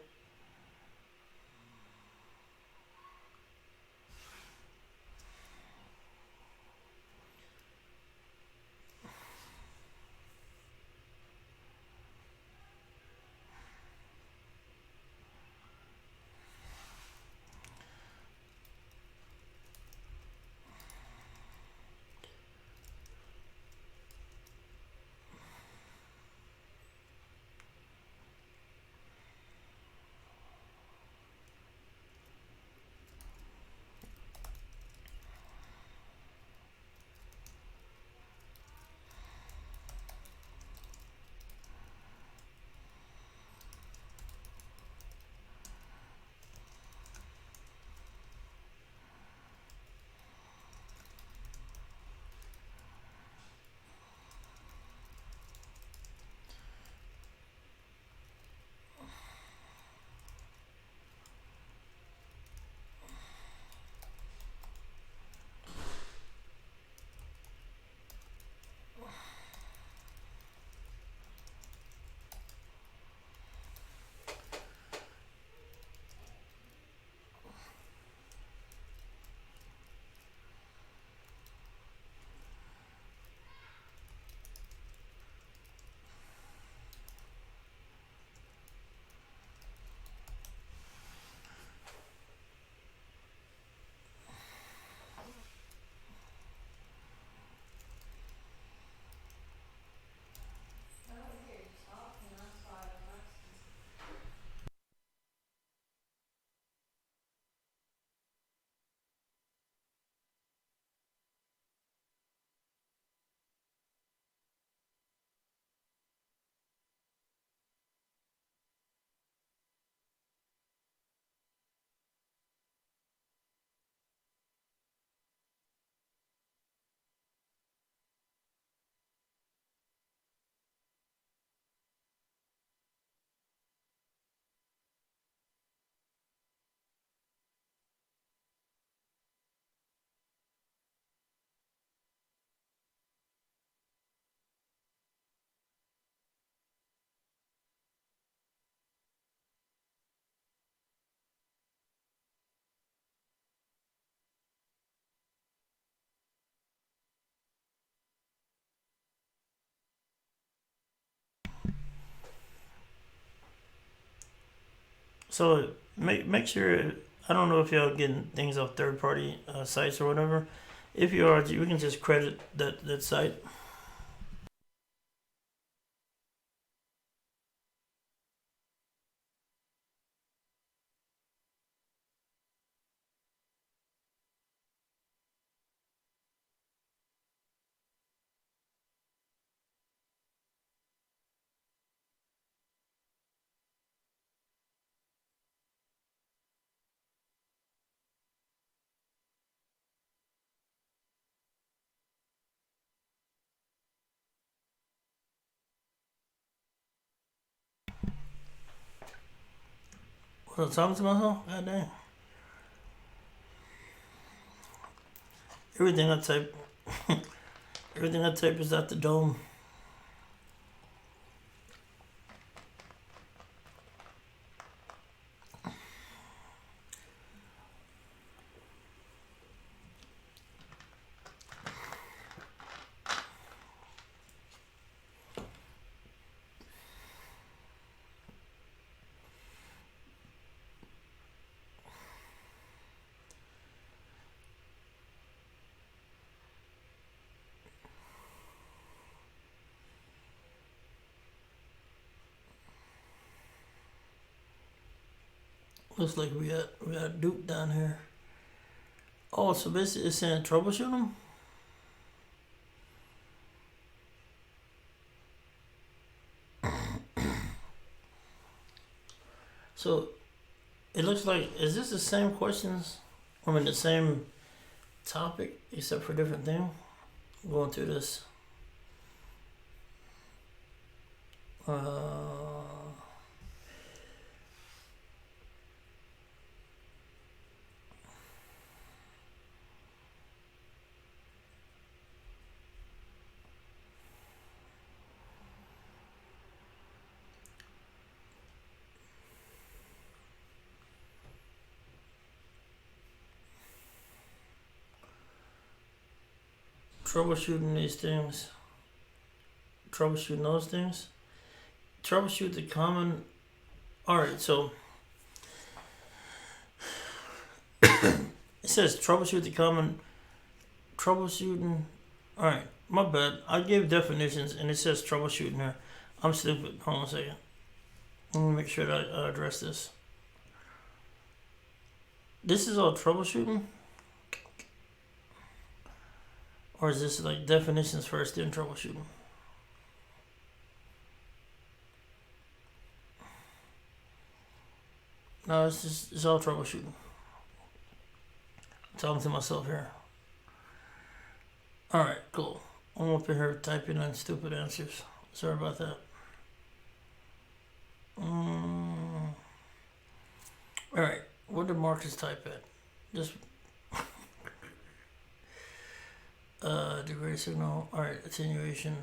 So make sure. I don't know if y'all getting things off third party sites or whatever. If you are, you can just credit that site. What I'm talking to myself? God dang. Everything I type, everything I type is at the dome. Looks like we got Duke down here. Oh, so basically it's saying troubleshoot them. So it looks like, is this the same questions? I mean, the same topic except for different thing. Going through this. Troubleshooting these things. Troubleshooting those things. Troubleshoot the common. Alright, so it says troubleshoot the common. Troubleshooting. Alright, my bad. I gave definitions and it says troubleshooting here. I'm stupid. Hold on a second. Let me make sure that I address this. This is all troubleshooting? Or is this like definitions first, then troubleshooting? No, it's all troubleshooting. I'm talking to myself here. Alright, cool. I'm up in here typing in stupid answers. Sorry about that. Alright, what did Marcus type at? Just degree signal. Alright, attenuation.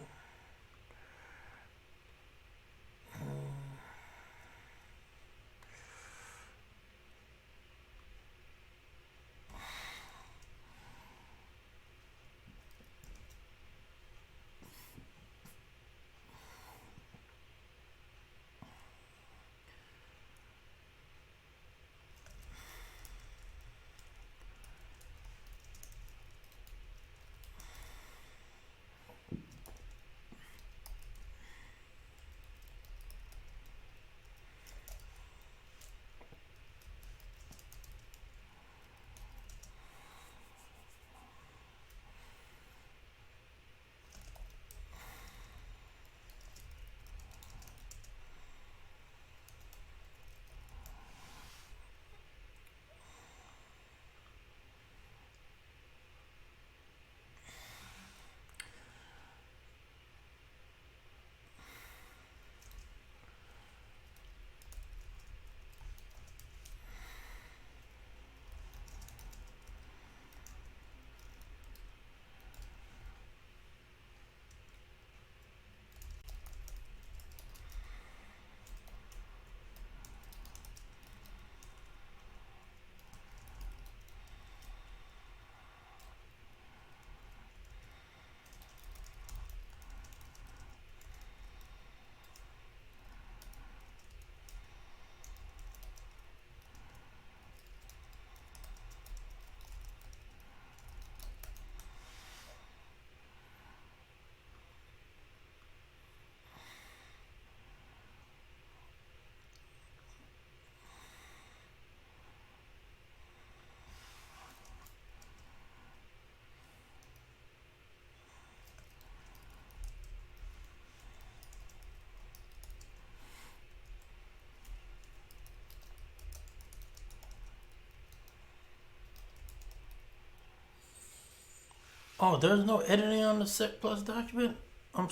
Oh, there's no editing on the Sec Plus document? Hold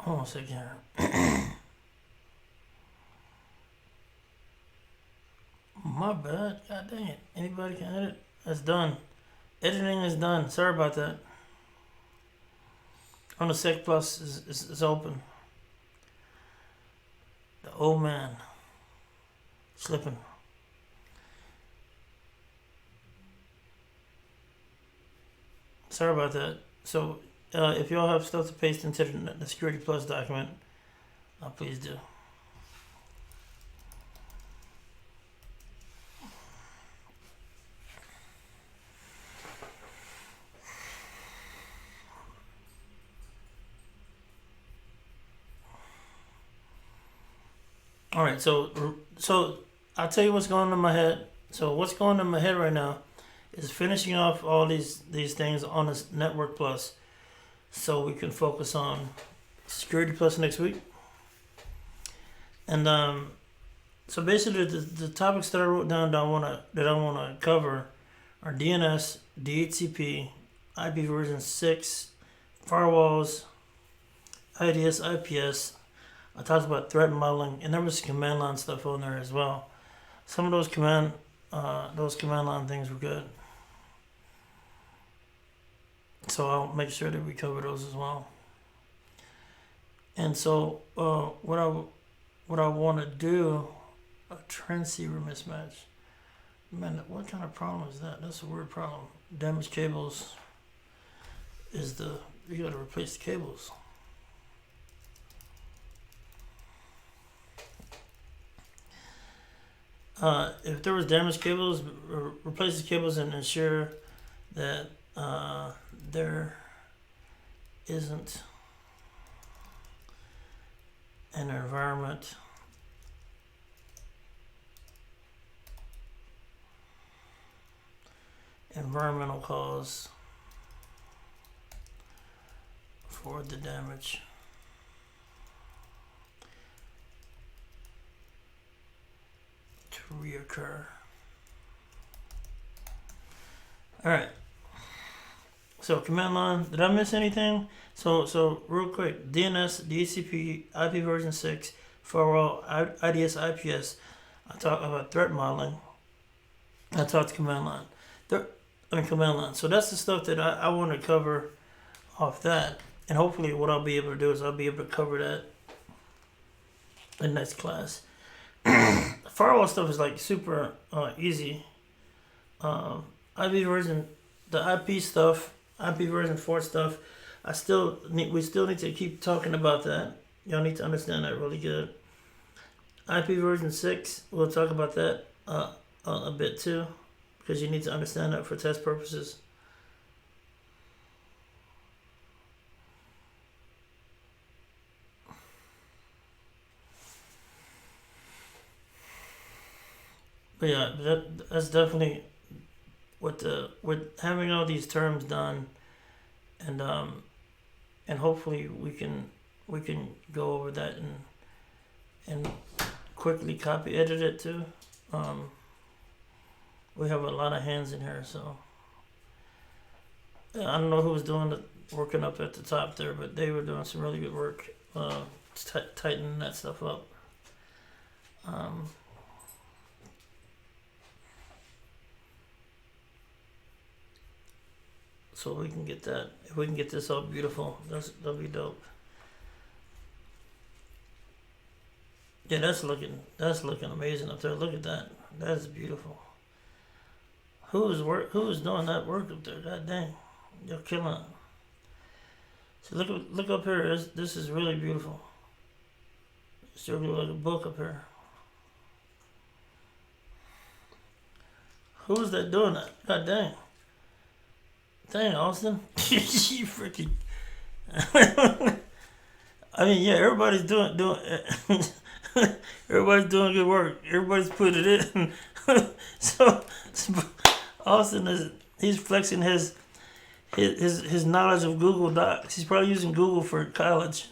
on a second here. My bad. God dang it. Anybody can edit? That's done. Editing is done. Sorry about that. On the Sec Plus is open. The old man. Slipping. Sorry about that. So, if y'all have stuff to paste into the Security Plus document, please do. All right, so I'll tell you what's going on in my head. So what's going on in my head right now is finishing off all these things on this Network Plus, so we can focus on Security Plus next week. And so basically, the topics that I wrote down that I wanna cover are DNS, DHCP, IP version 6, firewalls, IDS, IPS. I talked about threat modeling, and there was some command line stuff on there as well. Some of those command line things were good, so I'll make sure that we cover those as well. And so, what I want to do, a transceiver mismatch. Man, what kind of problem is that? That's a weird problem. Damaged cables is you got to replace the cables. If there was damaged cables, replace the cables and ensure that there isn't an environmental cause for the damage. To reoccur. Alright. So command line, did I miss anything? So real quick, DNS, DHCP, IP version 6, firewall, IDS, IPS. I talked about threat modeling. I talked command line. Command line. So that's the stuff that I want to cover off that. And hopefully what I'll be able to do is I'll be able to cover that in next class. Firewall stuff is like super easy. IP version, the IP stuff, IP version 4 stuff, we still need to keep talking about that. Y'all need to understand that really good. IP version 6, we'll talk about that a bit too, because you need to understand that for test purposes. But yeah, that's definitely with having all these terms done, and hopefully we can go over that and quickly copy edit it too. We have a lot of hands in here, so I don't know who was working up at the top there, but they were doing some really good work tightening that stuff up. So we can get that. If we can get this all beautiful, that'll be dope. Yeah, that's looking amazing up there. Look at that. That's beautiful. Who's doing that work up there? God dang, you're killing it. So look up here. This is really beautiful. It's really like a book up here. Who's that doing that? God dang. Dang, Austin. You freaking. I mean, yeah, everybody's doing everybody's doing good work. Everybody's putting it in. so Austin he's flexing his knowledge of Google Docs. He's probably using Google for college.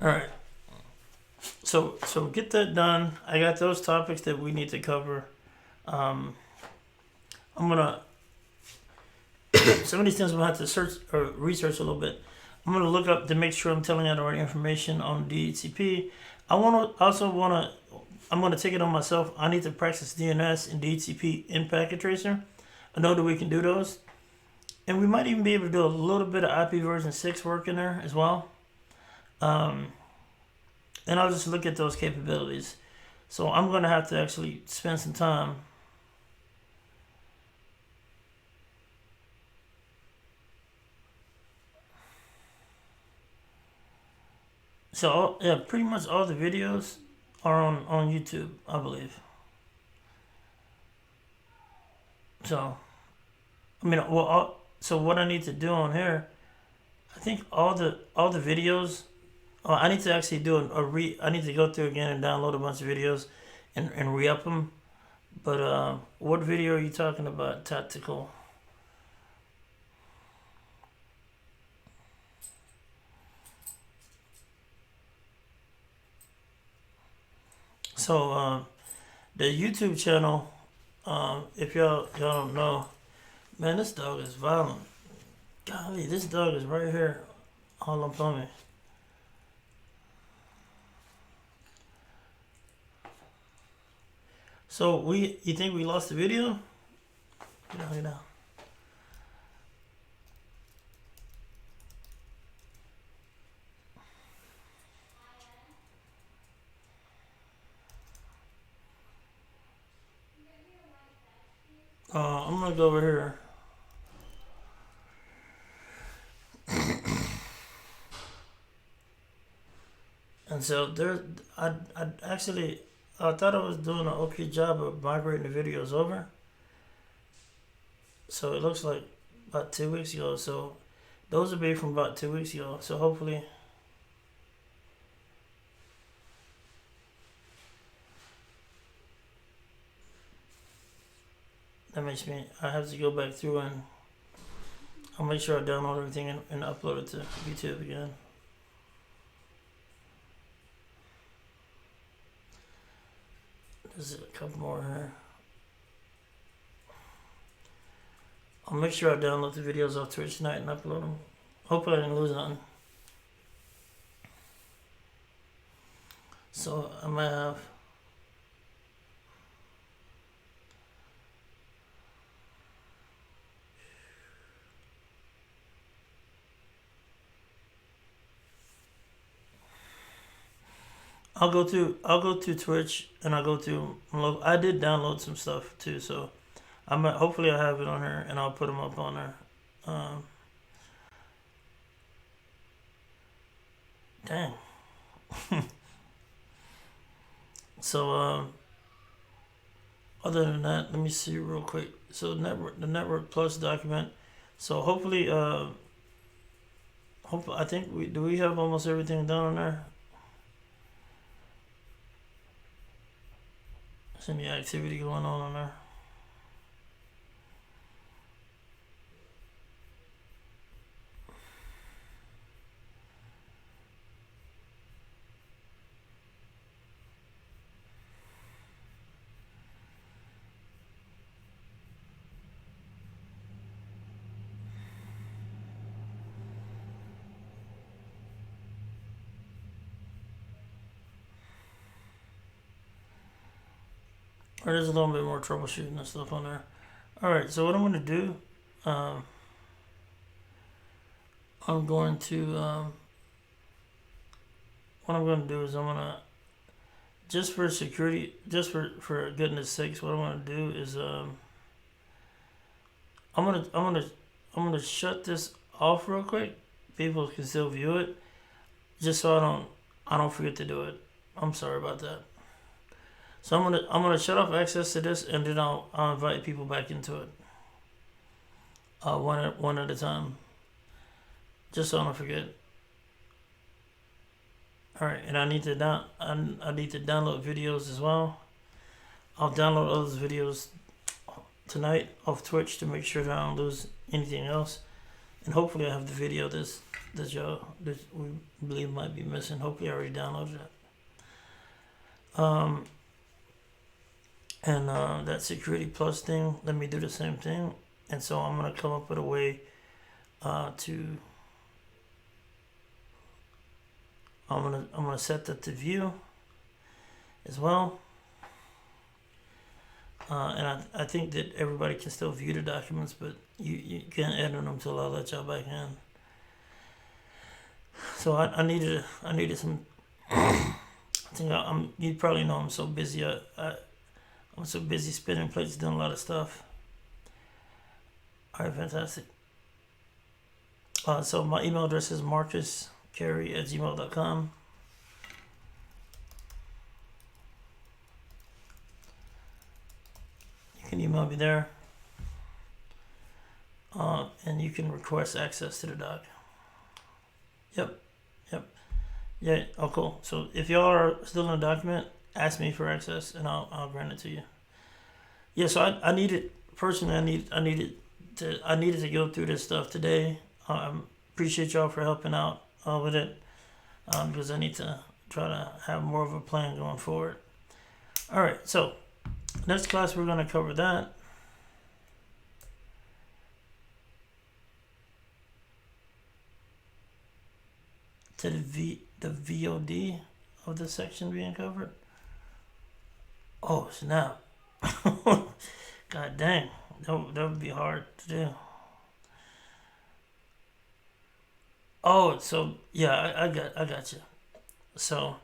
All right. So get that done. I got those topics that we need to cover. I'm gonna some of these things I'm gonna have to search or research a little bit. I'm gonna look up to make sure I'm telling you the right information on DHCP. I'm gonna take it on myself. I need to practice DNS and DHCP in Packet Tracer. I know that we can do those, and we might even be able to do a little bit of IP version 6 work in there as well. And I'll just look at those capabilities. So I'm gonna have to actually spend some time. So yeah, pretty much all the videos are on YouTube, I believe. So, I mean, so what I need to do on here, I think all the videos. Oh, I need to actually do I need to go through again and download a bunch of videos, and re-up them. But what video are you talking about? Tactical. So the YouTube channel. If y'all don't know, man, this dog is violent. Golly, this dog is right here, all up on me. So you think we lost the video? Get down. I'm gonna go over here. And so I actually, I thought I was doing an okay job of migrating the videos over. So it looks like about 2 weeks ago. So those will be from about 2 weeks ago. So hopefully. That makes me, I have to go back through and I'll make sure I download everything and upload it to YouTube again. There's a couple more here. I'll make sure I download the videos off Twitch tonight and upload them. Hopefully I didn't lose nothing. So I might have. I'll go to Twitch and I'll go to. I did download some stuff too, so hopefully I have it on there and I'll put them up on there. Dang. So other than that, let me see real quick. So the Network Plus document. So hopefully I think we have almost everything done on there. There's any activity going on there. Or there's a little bit more troubleshooting and stuff on there. Alright, so what I'm going to do, I'm going to just for security, just for goodness sakes, what I want to do is I'm gonna shut this off real quick. People can still view it, just so I don't forget to do it. I'm sorry about that. So I'm gonna shut off access to this, and then I'll invite people back into it. One at a time, just so I don't forget. All right, and I need to download videos as well. I'll download all those videos tonight off Twitch to make sure that I don't lose anything else. and hopefully I have the video that we believe might be missing. Hopefully I already downloaded it. And that Security Plus thing, let me do the same thing. And so I'm gonna come up with a way to. I'm gonna set that to view as well. And I think that everybody can still view the documents, but you can't edit them until I let y'all back in. So I needed some. I think you probably know I'm so busy. I'm so busy spinning plates, doing a lot of stuff. All right, fantastic. So my email address is marcuscarey@gmail.com. You can email me there. And you can request access to the doc. Yep. Yeah, oh cool. So if y'all are still in the document, ask me for access and I'll grant it to you. Yeah, so I needed personally I needed to go through this stuff today. Appreciate y'all for helping out with it. Because I need to try to have more of a plan going forward. Alright, so next class we're gonna cover that. To the VOD of the section being covered. Oh snap! God dang, that would be hard to do. Oh, so yeah, I got you. So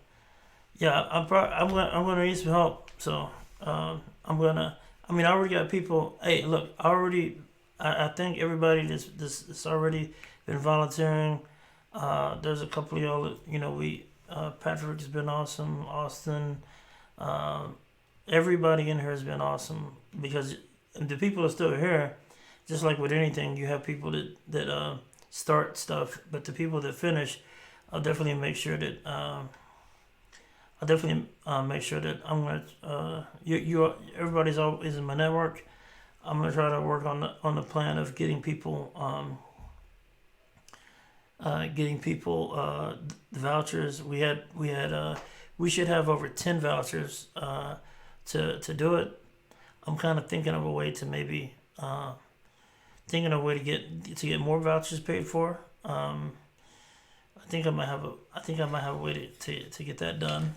yeah, I'm gonna need some help. So I already got people. Hey, look, I think everybody that's already been volunteering. There's a couple of y'all, Patrick has been awesome, Austin, everybody in here has been awesome because the people are still here. Just like with anything, you have people that start stuff, but the people that finish, I'll definitely make sure that I'm gonna everybody's always in my network. I'm gonna try to work on the plan of getting people. The vouchers. We should have over 10 vouchers to do it. I'm kind of thinking of a way to maybe to get more vouchers paid for. I think I might have a way to get that done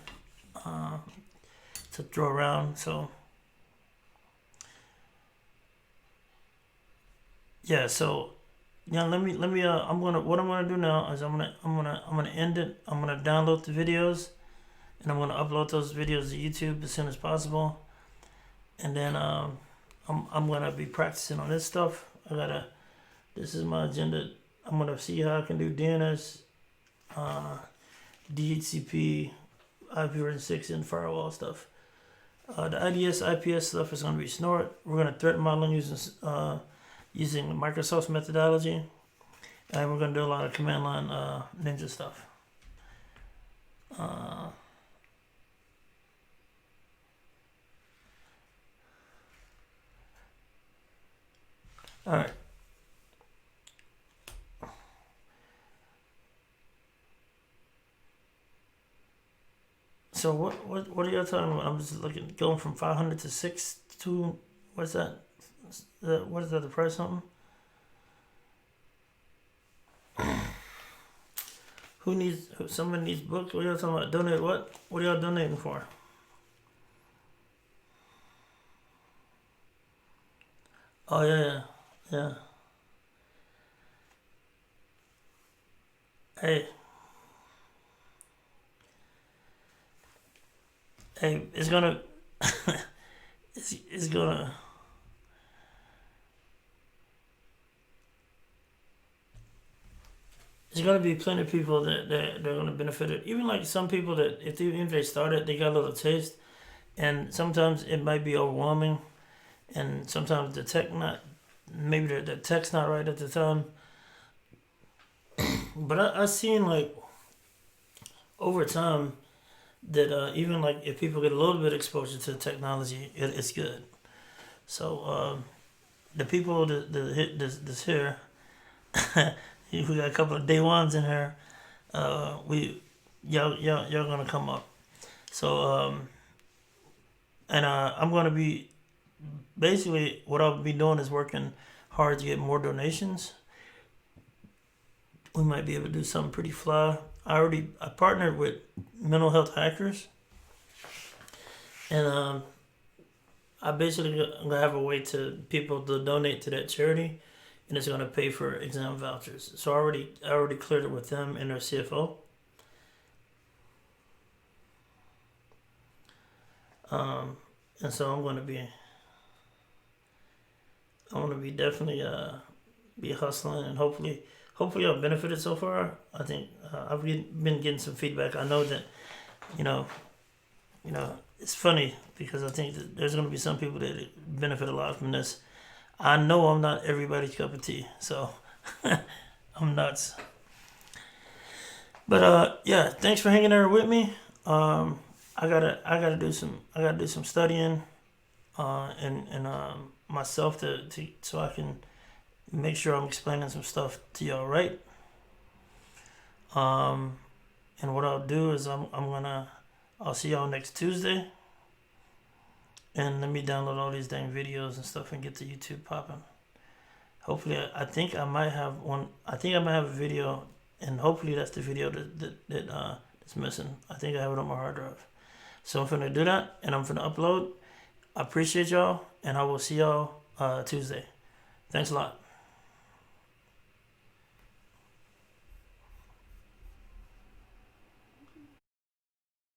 to throw around. So yeah, so. Yeah, let me. What I'm gonna do now is I'm gonna end it. I'm gonna download the videos, and I'm gonna upload those videos to YouTube as soon as possible. And then I'm gonna be practicing on this stuff. This is my agenda. I'm gonna see how I can do DNS, DHCP, IPv6, and firewall stuff. The IDS, IPS stuff is gonna be Snort. We're gonna threat modeling using Microsoft's methodology, and we're going to do a lot of command line ninja stuff. Alright. So what are y'all talking about? I'm just going from 500 to 6 to, what's that? What is that, the price something? Someone needs books? What are y'all talking about? Donate what? What are y'all donating for? Oh yeah. Hey, it's gonna it's gonna there's gonna be plenty of people that they're gonna benefit it. Even like some people that even if they started, they got a little taste, and sometimes it might be overwhelming, and sometimes the tech's not right at the time. But I seen like over time that even like if people get a little bit exposure to technology, it's good. So the people that hit this here. we got a couple of day ones in here. Y'all gonna come up. So and I'm gonna be basically what I'll be doing is working hard to get more donations. We might be able to do something pretty fly. I partnered with Mental Health Hackers, and I basically gonna have a way to people to donate to that charity, and it's gonna pay for exam vouchers. So I already cleared it with them and their CFO. And so I'm gonna be definitely be hustling, and hopefully I've benefited so far. I think I've been getting some feedback. I know that you know it's funny because I think that there's gonna be some people that benefit a lot from this. I know I'm not everybody's cup of tea, so I'm nuts. But yeah, thanks for hanging there with me. I gotta do some studying, and myself to so I can make sure I'm explaining some stuff to y'all right. Um, and what I'll do is I'll see y'all next Tuesday, and let me download all these dang videos and stuff and get the YouTube popping. Hopefully, I think I might have one. I think I might have a video, and hopefully that's the video that's missing. I think I have it on my hard drive. So I'm gonna do that, and I'm gonna upload. I appreciate y'all, and I will see y'all Tuesday. Thanks a lot.